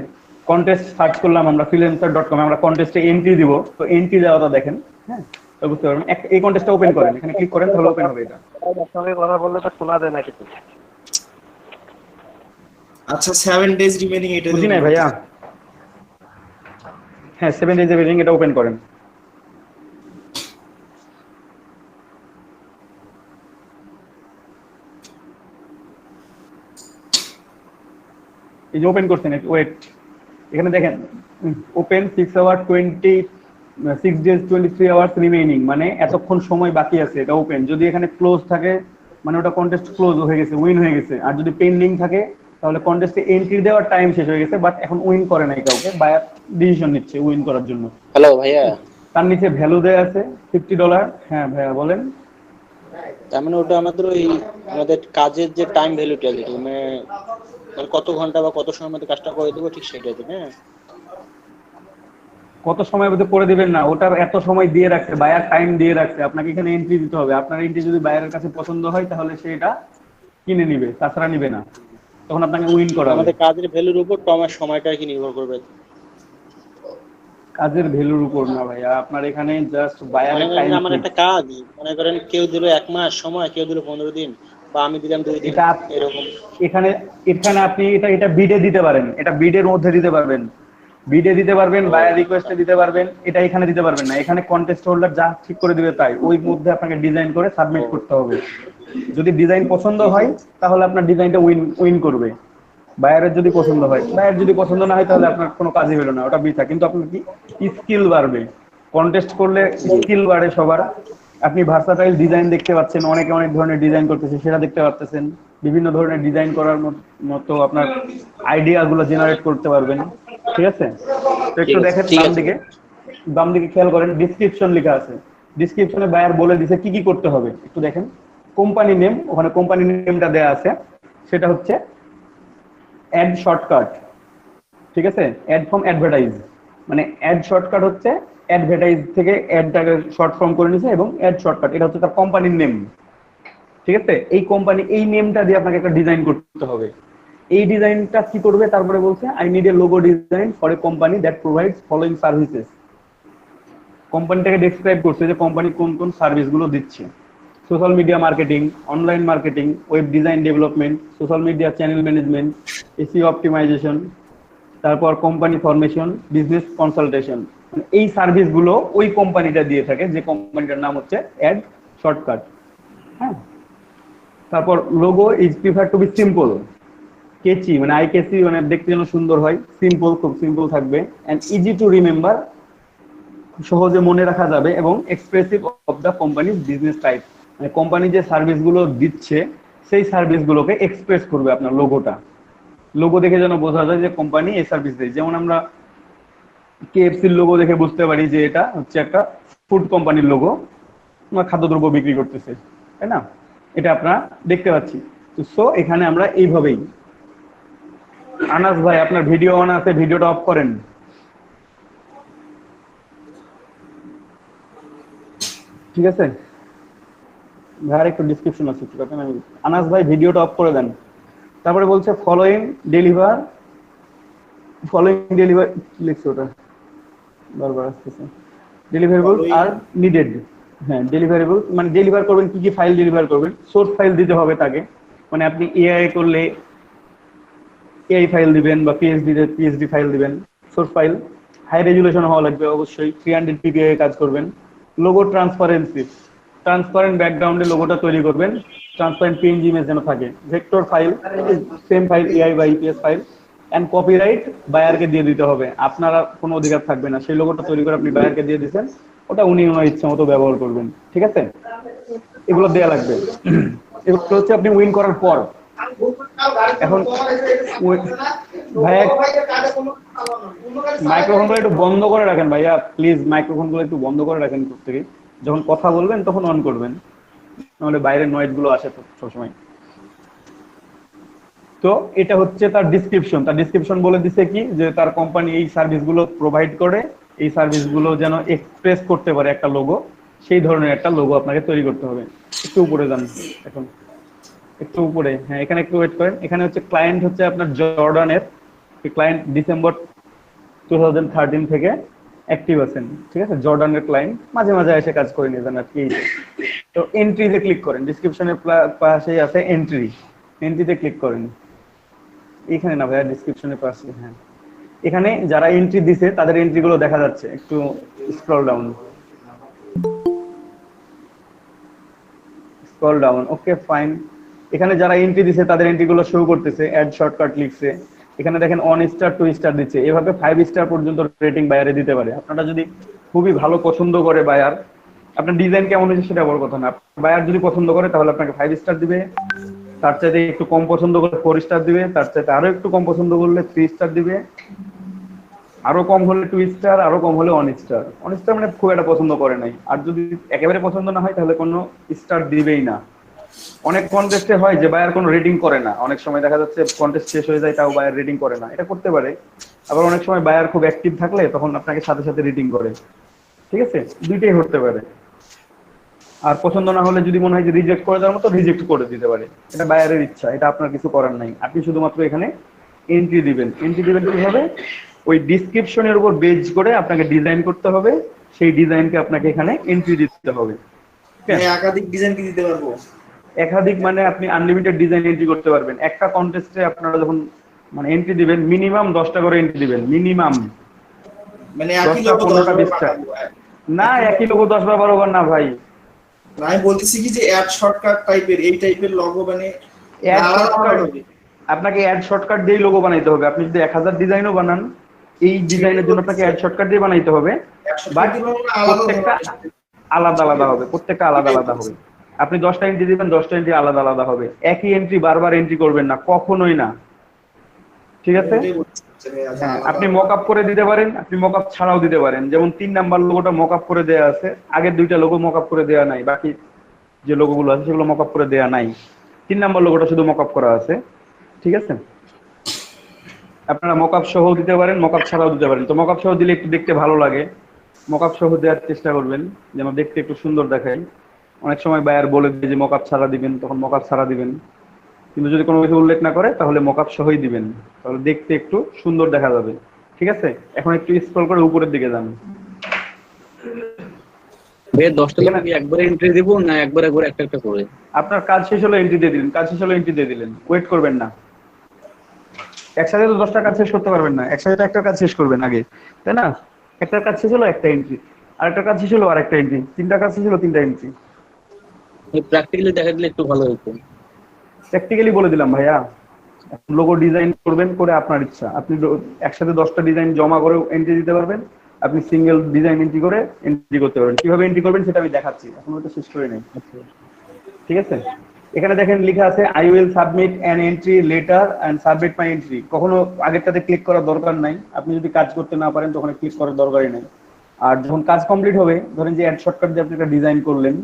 কন্টেস্ট সার্চ করলাম আমরা freelancer.com, আমরা কন্টেস্টে এন্ট্রি দিব, তো এন্ট্রি দেওয়াটা দেখেন, হ্যাঁ তো বুঝতে পারবেন। এই কন্টেস্টটা ওপেন করেন, এখানে ক্লিক করেন, তাহলে ওপেন হবে এটা। সঙ্গে কথা বললে তো শোনা যায় না কিছু। আচ্ছা 7 ডেজ রিমেইনিং এটা বুঝি নাই ভাইয়া? হ্যাঁ 7 ডেজ রিমেইনিং, এটা ওপেন করেন। এই যে ওপেন করছেন, ওয়েট, এখানে দেখেন open 6 hour 6 days 23 hours remaining, মানে এতক্ষণ সময় বাকি আছে এটা ওপেন। যদি এখানে ক্লোজ থাকে মানে ওটা কন্টেস্ট ক্লোজ হয়ে গেছে, উইন হয়ে গেছে। আর যদি পেন্ডিং থাকে তাহলে কন্টেস্টে এন্ট্রি দেওয়ার টাইম শেষ হয়ে গেছে, বাট এখন উইন করে নাই কাউকে, বায়ার ডিসিশন নিচ্ছে উইন করার জন্য। হ্যালো ভাইয়া, তার নিচে ভ্যালু দেয়া আছে $50। হ্যাঁ ভাইয়া বলেন। তার মানে ওটা আমাদের ওই আমাদের কাজের যে টাইম ভ্যালুটা যেটা মানে কত ঘন্টা বা কত সময়ের মধ্যে কাজটা করে দেবো, ঠিক সেটা দেবে। হ্যাঁ, কত সময়ের মধ্যে করে দিবেন না, ওটা এত সময় দিয়ে রাখছে, বায়ার টাইম দিয়ে রাখছে, আপনাকে এখানে এন্ট্রি দিতে হবে। আপনার এন্ট্রি যদি বায়ারের কাছে পছন্দ হয় তাহলে সে এটা কিনে নিবে, তাছাড়া নিবে না, তখন আপনাকে উইন করা হবে। আমাদের কাজের ভ্যালুর উপর তো আমার সময়টা কি নির্ভর করবে? কাজের ভ্যালুর উপর না ভাইয়া, আপনার এখানে জাস্ট বায়ারের টাইম। আমার একটা কাজ, মনে করেন কেউ দিল 1 মাস সময়, কেউ দিল 15 দিন, বা আমি দিলাম 2 দিন, এটা এরকম। এখানে আপনি এটা বিডে দিতে পারেন, এটা বিডের মধ্যে দিতে পারবেন, বিডে দিতে পারবেন, বায়ার রিকোয়েস্টে দিতে পারবেন, এটা এখানে দিতে পারবেন না। এখানে কন্টেস্ট হোল্ডার যা ঠিক করে দিবে তাই, ওই মধ্যে আপনাকে ডিজাইন করে সাবমিট করতে হবে। যদি ডিজাইন পছন্দ হয় তাহলে আপনার ডিজাইনটা উইন করবে, বায়ারের যদি পছন্দ হয়। বায়ার যদি পছন্দ না হয় তাহলে আপনার কোনো কাজই হলো না, ওটা বৃথা। কিন্তু আপনার কি স্কিল বাড়বে, কন্টেস্ট করলে স্কিল বাড়ে সবার, আপনি ভার্সাটাইল ডিজাইন দেখতে পাচ্ছেন, অনেকে অনেক ধরনের ডিজাইন করতেছে সেটা দেখতে পাচ্ছেন। বিভিন্ন ধরনের ডিজাইন করার মতো আপনার আইডিয়া গুলো জেনারেট করতে পারবেন। ঠিক আছে, তো একটু দেখেন বাম দিকে খেয়াল করেন, ডিসক্রিপশন লেখা আছে। ডিসক্রিপশনে বায়ার বলে দিছে কি কি করতে হবে, একটু দেখেন। কোম্পানি নেম, ওখানে কোম্পানি নেমটা দেয়া আছে, সেটা হচ্ছে অ্যাড শর্টকাট। ঠিক আছে, অ্যাড ফ্রম অ্যাডভার্টাইজ, মানে অ্যাড শর্টকাট হচ্ছে অ্যাডভার্টাইজ থেকে অ্যাডটাকে শর্ট ফর্ম করে নিছে এবং অ্যাড শর্টকাট এটা হচ্ছে তার কোম্পানির নেম। ঠিক আছে, এই কোম্পানি এই নেমটা দিয়ে আপনাকে একটা ডিজাইন করতে হবে। এই ডিজাইনটা কি করবে, তারপরে বলছে I need a logo design for a company that provides following services. কোম্পানিটাকে ডেসক্রাইব করছে যে কোম্পানি কোন কোন সার্ভিসগুলো দিচ্ছে: social media marketing, online marketing, web design development, social media channel management, SEO optimisation, তারপর কোম্পানি ফরমেশন, বিজনেস কনসালটেশন। এই সার্ভিসগুলো ওই কোম্পানিটা দিয়ে থাকে, যে কোম্পানিটার নাম হচ্ছে অ্যাড শর্টকাট। হ্যাঁ, তারপর logo is prefer to be simple, catchy মানে আই কেচি, মানে দেখতে যেন সুন্দর হয়, সিম্পল, খুব সিম্পল থাকবে, এন্ড ইজি টু রিমেম্বার, সহজে মনে রাখা যাবে, এবং expressive of the companies business type, মানে কোম্পানি যে সার্ভিসগুলো দিচ্ছে সেই সার্ভিসগুলোকে এক্সপ্রেস করবে আপনার লোগোটা। লোগো দেখে যেন বোঝা যায় যে কোম্পানি এই সার্ভিস দেয়। যেমন আমরা কেএফসির লোগো দেখে বুঝতে পারি যে এটা হচ্ছে একটা ফুড কোম্পানির লোগো, খাদ্যদ্রব্য বিক্রি করতেছে, তাই না? এটা আপনারা দেখতে পাচ্ছি। তো সো এখানে আমরা এইভাবেই। আনাস ভাই, আপনার ভিডিও অন আছে, ভিডিওটা অফ করেন। ঠিক আছে ভাই, একটু ডিসক্রিপশন আছে, আনাস ভাই ভিডিওটা অফ করে দেন। তারপরে বলছে ফলোইং ডেলিভার লিখছে, ওটা বারবার আসতেছে। Deliverable are needed. হ্যাঁ, ডেলিভারেবল মানে ডেলিভার করবেন, কি কি ফাইল ডেলিভার করবেন, সোর্স ফাইল দিতে হবে তাকে। মানে আপনি এআই করলে এআই ফাইল দিবেন, বা পিএইচডি ফাইল দিবেন। সোর্স ফাইল হাই রেজুলেশন হওয়া লাগবে অবশ্যই, 300 ppi কাজ করবেন। লোগো ট্রান্সপারেন্সি, ট্রান্সপারেন্ট ব্যাকগ্রাউন্ডে লোগোটা তৈরি করবেন, ট্রান্সপারেন্ট পিএনজি ইমেজ যেন থাকে। Vector file, same file AI বা ইপিএস ফাইল। এন্ড কপিরাইট বায়ারকে দিয়ে দিতে হবে, আপনারা কোনো অধিকার থাকবে না। সেই লোগোটা তৈরি করে আপনি বায়ারকে দিয়ে দিচ্ছেন, ওটা উনি ওনার ইচ্ছা মতো ব্যবহার করবেন। ঠিক আছে, এগুলো দেয়া লাগবে। এগুলো হচ্ছে আপনি উইন করার পর। এখন ভাইয়া মাইক্রোফোনগুলো একটু বন্ধ করে রাখেন ভাইয়া, প্লিজ মাইক্রোফোনগুলো একটু বন্ধ করে রাখেন প্রত্যেকে। যখন কথা বলবেন তখন অন করবেন, নাহলে বাইরের নয়েজ গুলো আসে সবসময়। তো এটা হচ্ছে তার ডিসক্রিপশন। তার ডিসক্রিপশন বলে দিছে কি, যে তার কোম্পানি এই সার্ভিসগুলো প্রোভাইড করে, এই সার্ভিসগুলো যেন এক্সপ্রেস করতে পারে একটা লোগো, সেই ধরনের একটা লোগো আপনাকে তৈরি করতে হবে। একটু উপরে যান, এখন একটু উপরে। হ্যাঁ, এখানে একটু ওয়েট করেন। এখানে হচ্ছে ক্লায়েন্ট হচ্ছে আপনার জর্ডানের। ক্লায়েন্ট ডিসেম্বর 2013 থেকে অ্যাক্টিভ আছেন। ঠিক আছে, জর্ডানের ক্লায়েন্ট, মাঝে মাঝে এসে কাজ করে নিয়ে যান আর কি। তো এন্ট্রিতে ক্লিক করেন, ডিসক্রিপশনের পাশেই আছে এন্ট্রি, এন্ট্রিতে ক্লিক করেন। এখানে না ভাইয়া, ডিসক্রিপশনের পাশে। হ্যাঁ, এখানে যারা এন্ট্রি দিছে তাদের এন্ট্রি গুলো দেখা যাচ্ছে। একটু স্ক্রল ডাউন, ওকে ফাইন। এখানে যারা এন্ট্রি দিছে তাদের এন্ট্রি গুলো শো করতেছে, অ্যাড শর্টকাট লিখছে। এখানে দেখেন 1 স্টার 2 স্টার দিচ্ছে, এভাবে 5 স্টার পর্যন্ত রেটিং বায়ারে দিতে পারে। আপনারা যদি খুবই ভালো পছন্দ করে বায়ার, আপনার ডিজাইন কেমন হয়েছে সেটা বড় কথা না, বায়ার যদি পছন্দ করে তাহলে আপনাকে 5 স্টার দিবে। তার চাইতে একটু কম পছন্দ করলে 4 স্টার দিবে, তার চাইতে আরো একটু কম পছন্দ করলে 3 স্টার দিবে, আরো কম হলে 2 স্টার, আরো কম হলে 1 স্টার। 1 স্টার মানে খুব একটা পছন্দ করে নাই। আর যদি একেবারে পছন্দ না হয় তাহলে কোনো স্টার দিবেই না। অনেক কন্টেস্টে হয় যে বায়ার কোনো রেটিং করে না, অনেক সময় দেখা যাচ্ছে কন্টেস্ট শেষ হয়ে যায় তাও বায়ার রেটিং করে না, এটা করতে পারে। আবার অনেক সময় বায়ার খুব অ্যাক্টিভ থাকলে তখন আপনাকে সাথে সাথে রেটিং করে। ঠিক আছে, দুইটাই হতে পারে। আর পছন্দ না হলে যদি মনে হয় যে রিজেক্ট করে দেওয়ার মতো, রিজেক্ট করে দিতে পারে। এটা বায়ারের ইচ্ছা, এটা আপনার কিছু করার নাই। আপনি শুধুমাত্র এখানে এন্ট্রি দিবেন। এন্ট্রি দিবেন কিভাবে, ওই ডিসক্রিপশনের উপর বেজ করে আপনাকে ডিজাইন করতে হবে, সেই ডিজাইনকে আপনাকে এখানে এন্ট্রি দিতে হবে। একাধিক ডিজাইন কি দিতে পারবো? একাধিক মানে আপনি আনলিমিটেড ডিজাইন এন্ট্রি করতে পারবেন। একটা কন্টেস্টে আপনারা যখন মানে এন্ট্রি দিবেন, মিনিমাম 10টা করে এন্ট্রি দিবেন, মিনিমাম। মানে একই লোগো 10টা 20টা না, একই লোগো 10 বা 12 বার না ভাই। আমি বলতেছি কি যে অ্যাড শর্টকাট টাইপের, এই টাইপের লোগো মানে অ্যাড শর্টকাট, আপনাকে অ্যাড শর্টকাট দিয়ে লোগো বানাইতে হবে। আপনি যদি 1000 ডিজাইনও বানান, এই ডিজাইনের জন্য আপনাকে অ্যাড শর্টকাট দিয়ে বানাইতে হবে। বাট প্রত্যেকটা আলাদা আলাদা হবে, প্রত্যেকটা আলাদা আলাদা হবে। আপনি 10টা এন্ট্রি দিবেন, 10টা এন্ট্রি আলাদা আলাদা হবে। একই এন্ট্রি বারবার এন্ট্রি করবেন না, কখনোই না। ঠিক আছে? ওটাই বলছি যে ভাইয়া যে হ্যাঁ, আলাদা আপনি মক আপ করে দিতে পারেন, আপনি মক আপ ছাড়াও দিতে পারেন। যেমন 3 নাম্বার লোগোটা মক আপ করে দেওয়া আছে, আগের 2টা লোগো মক আপ করে দেওয়া নাই, বাকি যে লোগোগুলো আছে সেগুলো মক আপ করে দেওয়া নাই। 3 নাম্বার লোগোটা শুধু মক আপ করা আছে। ঠিক আছে? আপনারা মক আপ সহ দিতে পারেন, মক আপ ছাড়াও দিতে পারেন। তো মক আপ সহ দিলে একটু দেখতে ভালো লাগে, মক আপ সহ দেওয়ার চেষ্টা করবেন যেন দেখতে একটু সুন্দর দেখায়। অনেক সময় বায়ার বলে দিয়ে যে মক আপ ছাড়া দিবেন, তখন মক আপ ছাড়া দিবেন, কিন্তু যদি কোনো কিছু উল্লেখ না করে তাহলে মক আপ সহই দিবেন, তাহলে দেখতে একটু সুন্দর দেখা যাবে। ঠিক আছে? এখন একটু স্ক্রল করে উপরের দিকে যান। ভাইয়া 10টা এখানে- কি একবারে এন্ট্রি দিব না একবারে করে একটা একটা করে? আপনার কাজ শেষ হলো এন্ট্রি দিয়ে দিলেন, কাজ শেষ হলো এন্ট্রি দিয়ে দিলেন, ওয়েট করবেন না। একসাথে তো 10টা কাজ শেষ করতে পারবেন না, একসাথে তো একটা কাজ শেষ করবেন আগে, তাই না? একটা কাজ শেষ হলো একটা এন্ট্রি, আরেকটা কাজ শেষ হলো আরেকটা এন্ট্রি, 3টা কাজ শেষ হলো 3টা এন্ট্রি। প্র্যাকটিক্যালি দেখা দিলে একটু ভালো হতো। প্র্যাকটিক্যালি বলে দিলাম ভাইয়া। লোগো ডিজাইন করবেন, করে আপনার ইচ্ছা, আপনি একসাথে 10টা ডিজাইন জমা করে এন্ট্রি দিতে পারবেন, আপনি সিঙ্গেল ডিজাইন এন্ট্রি করে এন্ট্রি করতে পারবেন। কিভাবে এন্ট্রি করবেন সেটা আমি দেখাচ্ছি, এখন ওটা শেষ করে নেই। ঠিক আছে? এখানে দেখেন লেখা আছে I will submit an entry letter and submit my entry. কখনো আগেরটাতে ক্লিক করার দরকার নাই, আপনি যদি কাজ করতে না পারেন তখন ক্লিক করার দরকারই নাই। আর যখন কাজ কমপ্লিট হবে, ধরেন যে অ্যাড শর্টকাট দিয়ে আপনি একটা ডিজাইন করলেন,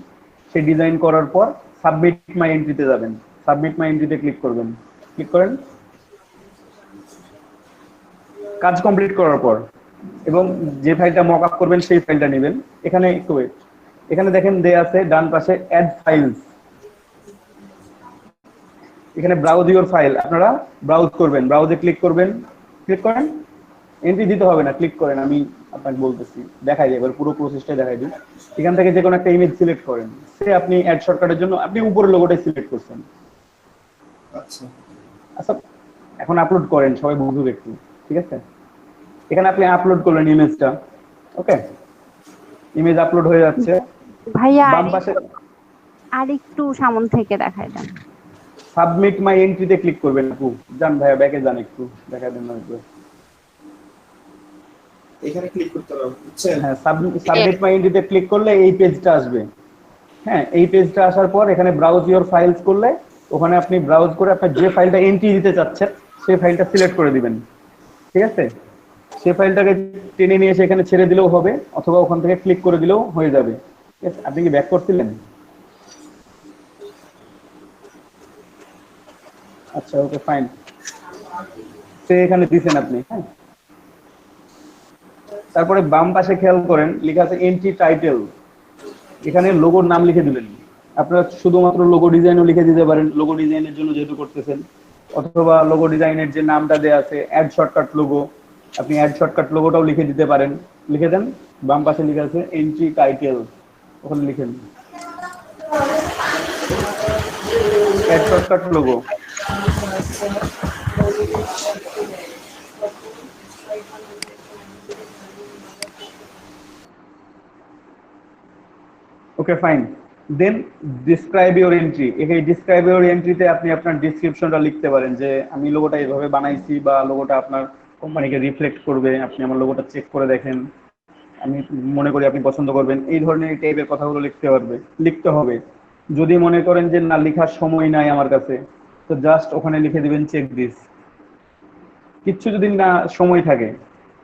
সেই ডিজাইন করার পর সাবমিট মাই এন্ট্রিতে যাবেন, সাবমিট মাই এন্ট্রিতে ক্লিক করবেন, ক্লিক করেন কাজ কমপ্লিট করার পর, এবং যে ফাইলটা মক আপ করবেন সেই ফাইলটা নেবেন। এখানে একটু ওয়েট, এখানে দেখেন দেয়া আছে ডান পাশে অ্যাড ফাইলস, এখানে ব্রাউজ ইওর ফাইল, আপনারা ব্রাউজ করবেন, ব্রাউজে ক্লিক করবেন, ক্লিক করেন, এন্ট্রি দিতে হবে না, ক্লিক করেন, আমি আপনাকে বলতেছি, দেখাই দিই, এবার পুরো প্রসেসটাই দেখাই দিই। এখান থেকে যে কোনো একটা ইমেজ সিলেক্ট করেন, সে আপনি অ্যাড শর্টকাটের জন্য আপনি উপরের লোগোটাই সিলেক্ট করছেন। আচ্ছা আচ্ছা, এখন আপলোড করেন, সবাই বুঝুক একটু। ঠিক আছে? এখানে আপনি আপলোড করলেন ইমেজটা, ওকে, ইমেজ আপলোড হয়ে যাচ্ছে। ভাইয়া বাম পাশে আর একটু সামনে থেকে দেখাই দেন। সাবমিট মাই এন্ট্রিতে ক্লিক করবেন। আপু যান ভাইয়া, ব্যাকে যান, একটু দেখা দেন না একটু। এখানে ক্লিক করতে হবে বুঝছেন? হ্যাঁ, সাবমিট মাই এন্ট্রিতে ক্লিক করলে এই পেজটা আসবে। হ্যাঁ, এই পেজটা আসার পর এখানে ব্রাউজ ইওর ফাইলস করলে ওখানে আপনি ব্রাউজ করে আপনার যে ফাইলটা এন্ট্রি দিতে চাচ্ছেন সেই ফাইলটা সিলেক্ট করে দিবেন। ঠিক আছে? সেই ফাইলটাকে টেনে নিয়ে এসে এখানে ছেড়ে দিলেও হবে, অথবা ওখান থেকে ক্লিক করে দিলেও হয়ে যাবে। ঠিক আছে? আপনি কি ব্যাক করছিলেন? আচ্ছা, ওকে, ফাইন। সে এখানে দিছেন আপনি। হ্যাঁ, তারপরে বাম পাশে খেয়াল করেন লেখা আছে এন্ট্রি টাইটেল, এখানে লোগোর নাম লিখে দিবেন। আপনারা শুধুমাত্র লোগো ডিজাইনও লিখে দিতে পারেন, লোগো ডিজাইনের জন্য যেহেতু করতেছেন, অথবা লোগো ডিজাইনের যে নামটা দেয়া আছে অ্যাড শর্টকাট লোগো, আপনি অ্যাড শর্টকাট লোগোটাও লিখে দিতে পারেন। লিখে দেন, বাম পাশে লেখা আছে এন্ট্রি টাইটেল, ওখানে লিখেন ad shortcut logo. Okay, fine. Then describe your entry, এই ডিসক্রাইব ইওর এন্ট্রিতে আপনি আপনার ডিসক্রিপশনটা লিখতে পারেন যে আমি লোগোটা এইভাবে বানাইছি, বা লোগোটা আপনার কোম্পানিকে রিফ্লেক্ট করবে, আপনি আমার লোগোটা চেক করে দেখেন, আমি মনে করি আপনি পছন্দ করবেন, এই ধরনের এই টাইপের কথাগুলো লিখতে হবে। যদি মনে করেন যে না, লেখার সময় নাই আমার কাছে, তো জাস্ট ওখানে লিখে দিবেন চেক দিস। কিচ্ছু যদি না সময় থাকে,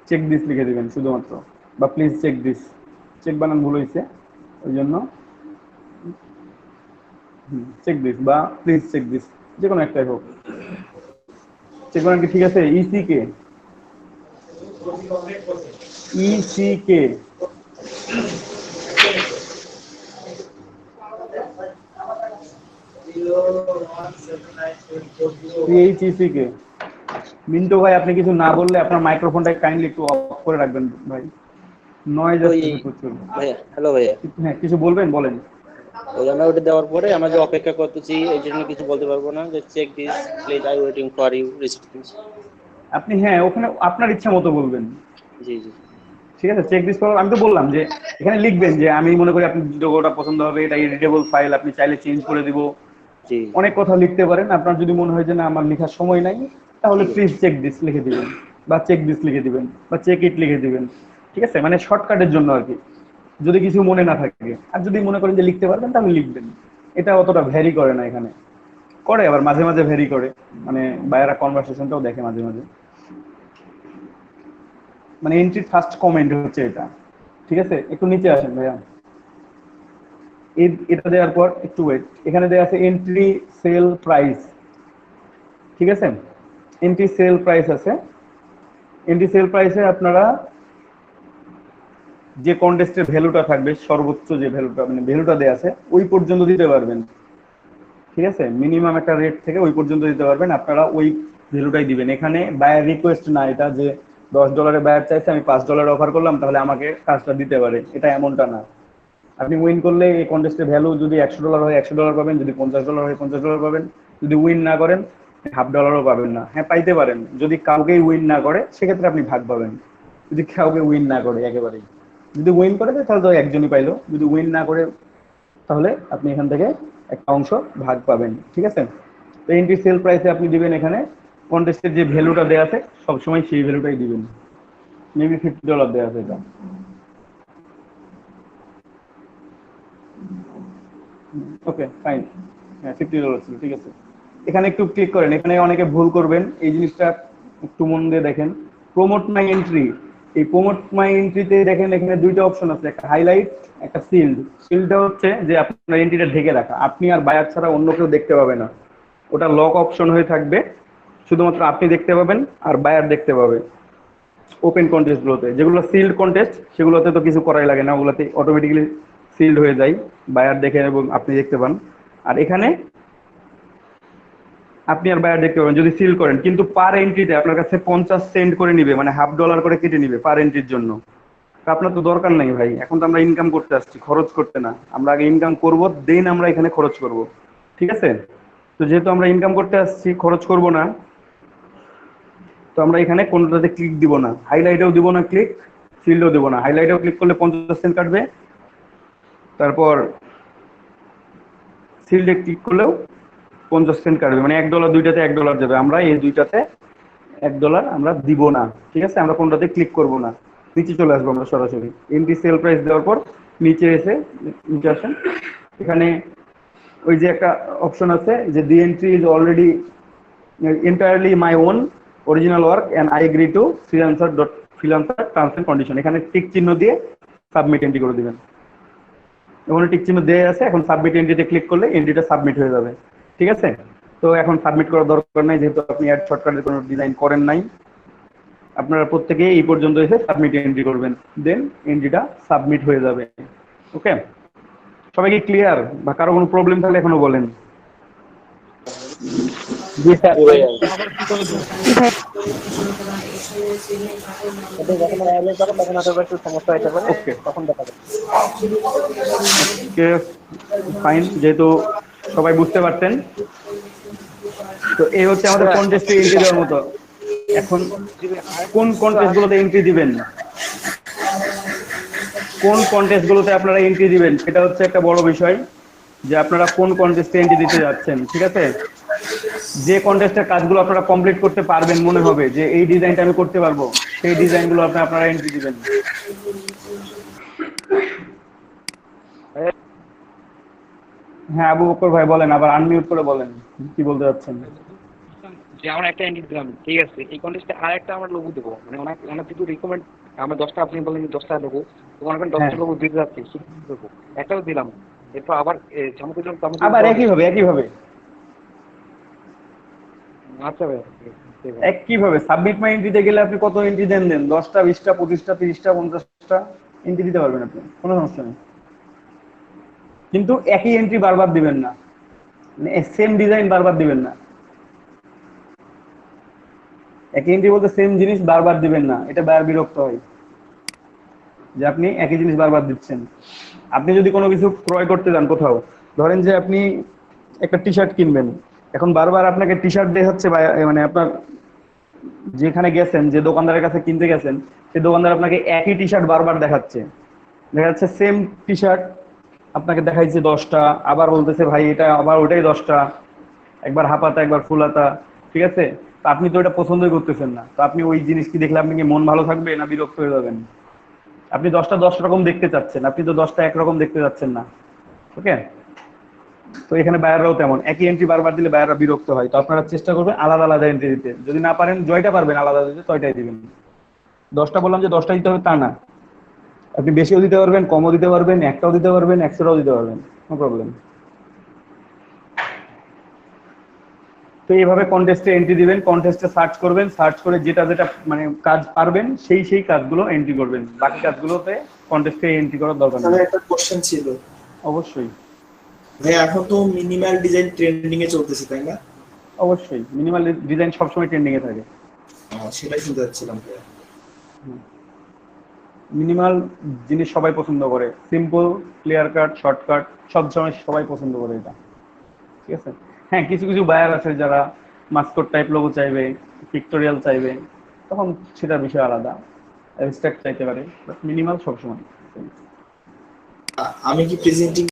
চেক দিস লিখে দিবেন শুধুমাত্র, বা প্লিজ চেক দিস, চেক বানান ভুল হয়েছে ওই জন্য চেক দিস বা প্লিজ চেক দিস, যে কোনো একটাই হোক। চেক বানান কি ঠিক আছে? ইসি কে CHEC কে। মিন্টু ভাই, আপনি কিছু না বললে আপনার মাইক্রোফোনটা কাইন্ডলি একটু অফ করে রাখবেন ভাই, নয়েজ আসছে প্রচুর। ভাইয়া, হ্যালো ভাইয়া, হ্যাঁ, কিছু বলবেন, বলেন। ওই আমরা ওটা দেওয়ার পরে আমরা যে অপেক্ষা করতেছি এই জন্য কিছু বলতে পারবো না, যে check this please I waiting for you response. আপনি হ্যাঁ, ওখানে আপনার ইচ্ছা মতো বলবেন। জি জি, ঠিক আছে? চেক দিস আমি তো বললাম যে এখানে লিখবেন যে আমি মনে করি আপনি লোগোটা পছন্দ হবে, এটা এডিটেবল ফাইল, আপনি চাইলে চেঞ্জ করে দিব, জি অনেক কথা লিখতে পারেন। আপনার যদি মনে হয় যে না, আমার লেখার সময় নাই, তাহলে প্লিজ চেক দিস লিখে দিবেন, বা চেক দিস লিখে দিবেন, বা চেক ইট লিখে দিবেন। ঠিক আছে? মানে শর্টকাটের জন্য আর কি, যদি কিছু মনে না থাকে। আর যদি মনে করেন যে লিখতে পারবেন তাহলে লিখবেন। এটা অতটা ভ্যারি করে না এখানে, করে আবার মাঝে মাঝে ভ্যারি করে, মানে বায়ারা কনভারসেশনটাও দেখে মাঝে মাঝে। মানে এন্ট্রি ফার্স্ট কমেন্ট হচ্ছে এটা, ঠিক আছে? একটু নিচে আসেন ভাইয়া। এটা দেওয়ার পর একটু ওয়েট, এখানে দেওয়া আছে এন্ট্রি সেল প্রাইস, ঠিক আছে? এন্ট্রি সেল প্রাইস আছে। এন্ট্রি সেল প্রাইসে আপনারা যে কন্টেস্টের ভ্যালুটা থাকবে, সর্বোচ্চ যে ভ্যালুটা মানে ভ্যালুটা দেওয়া আছে ওই পর্যন্ত দিতে পারবেন, ঠিক আছে? মিনিমাম একটা রেট থেকে ওই পর্যন্ত দিতে পারবেন, আপনারা ওই ভ্যালুটাই দিবেন। এখানে বায়ার রিকোয়েস্ট না এটা যে $10 বায়ার চাইছে আমি $5 অফার করলাম তাহলে আমাকে কাজটা দিতে পারে, এটা এমনটা না। আপনি উইন করলে এই কন্টেস্টের ভ্যালু যদি $100 হয় $100 পাবেন, যদি $50 হয় $50 পাবেন, যদি উইন না করেন $50 পাবেন না। হ্যাঁ পাইতে পারেন, যদি কাউকেই উইন না করে সেক্ষেত্রে আপনি ভাগ পাবেন, যদি কাউকে উইন না করে একেবারেই। যদি উইন করে তাহলে তো একজনই পাইলো, যদি উইন না করে তাহলে আপনি এখান থেকে একটা অংশ ভাগ পাবেন, ঠিক আছে? তো এন্ট্রি সেল প্রাইসে আপনি দিবেন এখানে কন্টেস্টের যে ভ্যালুটা দেওয়া আছে সবসময় সেই ভ্যালুটাই দিবেন। মেবি $50 দেওয়া আছে এটা। ওকে ফাইন, হ্যাঁ $50 ছিল, ঠিক আছে। এখানে একটু ক্লিক করেন, এখানে অনেকে ভুল করবেন, এই জিনিসটা একটু মন দিয়ে দেখেন। প্রমোট মাই এন্ট্রি, এই প্রমোট মাই এন্ট্রিতে দেখেন এখানে দুইটা অপশন আছে, একটা হাইলাইট একটা সিল্ড। সিল্ডটা হচ্ছে যে আপনার এন্ট্রিটা ঢেকে রাখা, আপনি আর বায়ার ছাড়া অন্য কেউ দেখতে পাবে না, ওটা লক অপশন হয়ে থাকবে, শুধুমাত্র আপনি দেখতে পাবেন আর বায়ার দেখতে পাবে। ওপেন কন্টেস্ট গুলোতে, যেগুলো সিল্ড কন্টেস্ট সেগুলোতে তো কিছু করাই লাগে না, ওগুলোতে অটোমেটিক্যালি সিল্ড হয়ে যায়, বায়ার দেখে এবং আপনি দেখতে পান। আর এখানে আপনি আর বায়ার দেখতে পাবেন যদি সিল করেন, কিন্তু পার এন্ট্রিতে আপনার কাছে 50 সেন্ট করে নিবে, মানে $50 করে কেটে নিবে পার এন্ট্রির জন্য। তো আপনার তো দরকার নাই ভাই, এখন তো আমরা ইনকাম করতে আসছি, খরচ করতে না। আমরা আগে ইনকাম করব, দেন আমরা এখানে খরচ করব, ঠিক আছে? তো যেহেতু আমরা ইনকাম করতে আসছি, খরচ করব না, তো আমরা এখানে কোনটাতে ক্লিক দিব না, হাইলাইটেও দিব না ক্লিক, সিল্ডও দিব না। হাইলাইটেও ক্লিক করলে 50 সেন্ট কাটবে, তারপর সিল্ডে ক্লিক করলেও 50 সেন্ট কাটবে, মানে $1 দুইটাতে $1 যাবে। আমরা এই দুইটাতে $1 আমরা দিব না, ঠিক আছে? আমরা কোনটাতে ক্লিক করব না, নিচে চলে আসবো আমরা সরাসরি। এন্ট্রি সেল প্রাইস দেওয়ার পর নিচে এসে নিচে আসেন, এখানে ওই যে একটা অপশন আছে যে the entry is already entirely my own original work and I agree to freelancer terms and condition, এখানে টিক চিহ্ন দিয়ে সাবমিট এন্ট্রি করে দিবেন। ওখানে টিক চিহ্ন দেয়া আছে, এখন সাবমিট এন্ট্রিতে ক্লিক করলে এন্ট্রিটা সাবমিট হয়ে যাবে, ঠিক আছে? তো এখন সাবমিট করার দরকার নাই, যেহেতু আপনি অ্যাড শর্টকাটের কোনো ডিজাইন করেন নাই। আপনারা প্রত্যেকে এই পর্যন্ত এসে সাবমিট এন্ট্রি করবেন, দেন এন্ট্রিটা সাবমিট হয়ে যাবে। ওকে, সবাই কি ক্লিয়ার? বা কারো কোনো প্রবলেম থাকলে এখনো বলেন। জি স্যার। তখন হয়তো একটু সমস্যা হতে পারে, ওকে তখন দেখা যাবে। ওকে ফাইন, যেহেতু সবাই বুঝতে পারছেন, তো এই হচ্ছে আমাদের কন্টেস্টে এন্ট্রি দেওয়ার মতো। এখন কোন কন্টেস্ট গুলোতে এন্ট্রি দিবেন, কোন কন্টেস্ট গুলোতে আপনারা এন্ট্রি দিবেন সেটা হচ্ছে একটা বড় বিষয়, যে আপনারা কোন কন্টেস্টে এন্ট্রি দিতে যাচ্ছেন, ঠিক আছে? যে কন্টেস্টের কাজগুলো আপনারা কমপ্লিট করতে পারবেন, মনে হবে যে এই ডিজাইনটা আমি করতে পারবো, সেই ডিজাইনগুলো আপনারা এন্ট্রি দিবেন। হ্যাঁ আবু বকর ভাই বলেন, আবার আনমিউট করে বলেন কি বলতে যাচ্ছেন। যে আমরা একটা এন্ট্রি দিলাম, ঠিক আছে, এই কন্টেস্টে আর একটা আমরা লোগো দেবো, মানে ওনার কিছু রিকমেন্ড, আমরা 10টা, আপনি বলেন 10টা দেবো, তো মনে করেন 10টা লোগো দিতে যাচ্ছি, দেবো একটাও দিলাম, এরপর আবার আবার একইভাবে আচ্ছা ভাই একইভাবে সাবমিট মাই এন্ট্রিতে গেলে আপনি কত এন্ট্রি দেন, 10টা 20টা 25টা 30টা 50টা এন্ট্রি দিতে পারবেন আপনি, কোনো সমস্যা নেই। কিন্তু একই এন্ট্রি বারবার দিবেন না, মানে সেম ডিজাইন বারবার দিবেন না। একই এন্ট্রি বলতে সেম জিনিস বারবার দিবেন না, এটা বারবার বিরক্ত হয় যে আপনি একই জিনিস বারবার দিচ্ছেন। আপনি যদি কোনো কিছু ক্রয় করতে যান কোথাও, ধরেন যে আপনি একটা টি শার্ট কিনবেন, এখন বারবার আপনাকে টি শার্ট দেখাচ্ছে, মানে আপনার যেখানে গেছেন, যে দোকানদারের কাছে কিনতে গেছেন, সেই দোকানদার আপনাকে একই টি শার্ট বারবার দেখাচ্ছে, দেখা যাচ্ছে সেম টি শার্ট আপনাকে দেখাইছে 10টা, আবার বলতেছে ভাই এটা আবার ওটাই 10টা, একবার হাফাতা একবার ফুল হাতা, ঠিক আছে? তো আপনি তো এটা পছন্দই করতেছেন না, তো আপনি ওই জিনিস কি দেখলে আপনি কি মন ভালো থাকবে না বিরক্ত হয়ে যাবেন? আপনি 10টা 10 রকম দেখতে চাচ্ছেন, আপনি তো 10টা একরকম দেখতে চাচ্ছেন না। ওকে, তো এখানে বায়াররাও তেমন, একই এন্ট্রি বারবার দিলে বায়াররা বিরক্ত হয়। তো আপনারা চেষ্টা করবেন আলাদা আলাদা এন্ট্রি দিতে। যদি না পারেন জয়টা পারবেন আলাদা দিতে, তয়টাই দিবেন। 10টা বললাম যে 10টা দিতে হবে তা না, আপনি বেশিও দিতে পারবেন, কমও দিতে পারবেন, একটাও দিতে পারবেন, 100টাও দিতে পারবেন, নো প্রবলেম। তো এইভাবে কন্টেস্টে এন্ট্রি দিবেন, কন্টেস্টে সার্চ করবেন, সার্চ করে যেটা যেটা মানে কাজ পারবেন সেই কাজগুলো এন্ট্রি করবেন, বাকি কাজগুলোতে কন্টেস্টে এন্ট্রি করার দরকার তাহলে নেই। একটা কোশ্চেন ছিল অবশ্যই ভাই, এখন তো মিনিমাল ডিজাইন ট্রেন্ডিং এ চলতেছে তাই না? অবশ্যই মিনিমাল ডিজাইন সবসময় ট্রেন্ডিং এ থাকে। সেটাই শুনতে যাচ্ছিলাম ভাই। মিনিমাল জিনিস সবাই পছন্দ করে, সিম্পল, ক্লিয়ার কাট, শর্টকাট সব সময় সবাই পছন্দ করে এটা। ঠিক আছে, হ্যাঁ কিছু কিছু বায়ার আছে যারা মাস্কট টাইপ লোগো চাইবে, পিক্টোরিয়াল চাইবে, তখন সেটার বিষয় আলাদা, অ্যাবস্ট্রাক্ট চাইতে পারে, বাট মিনিমাল সবসময়। আমি কি প্রেজেন্টিং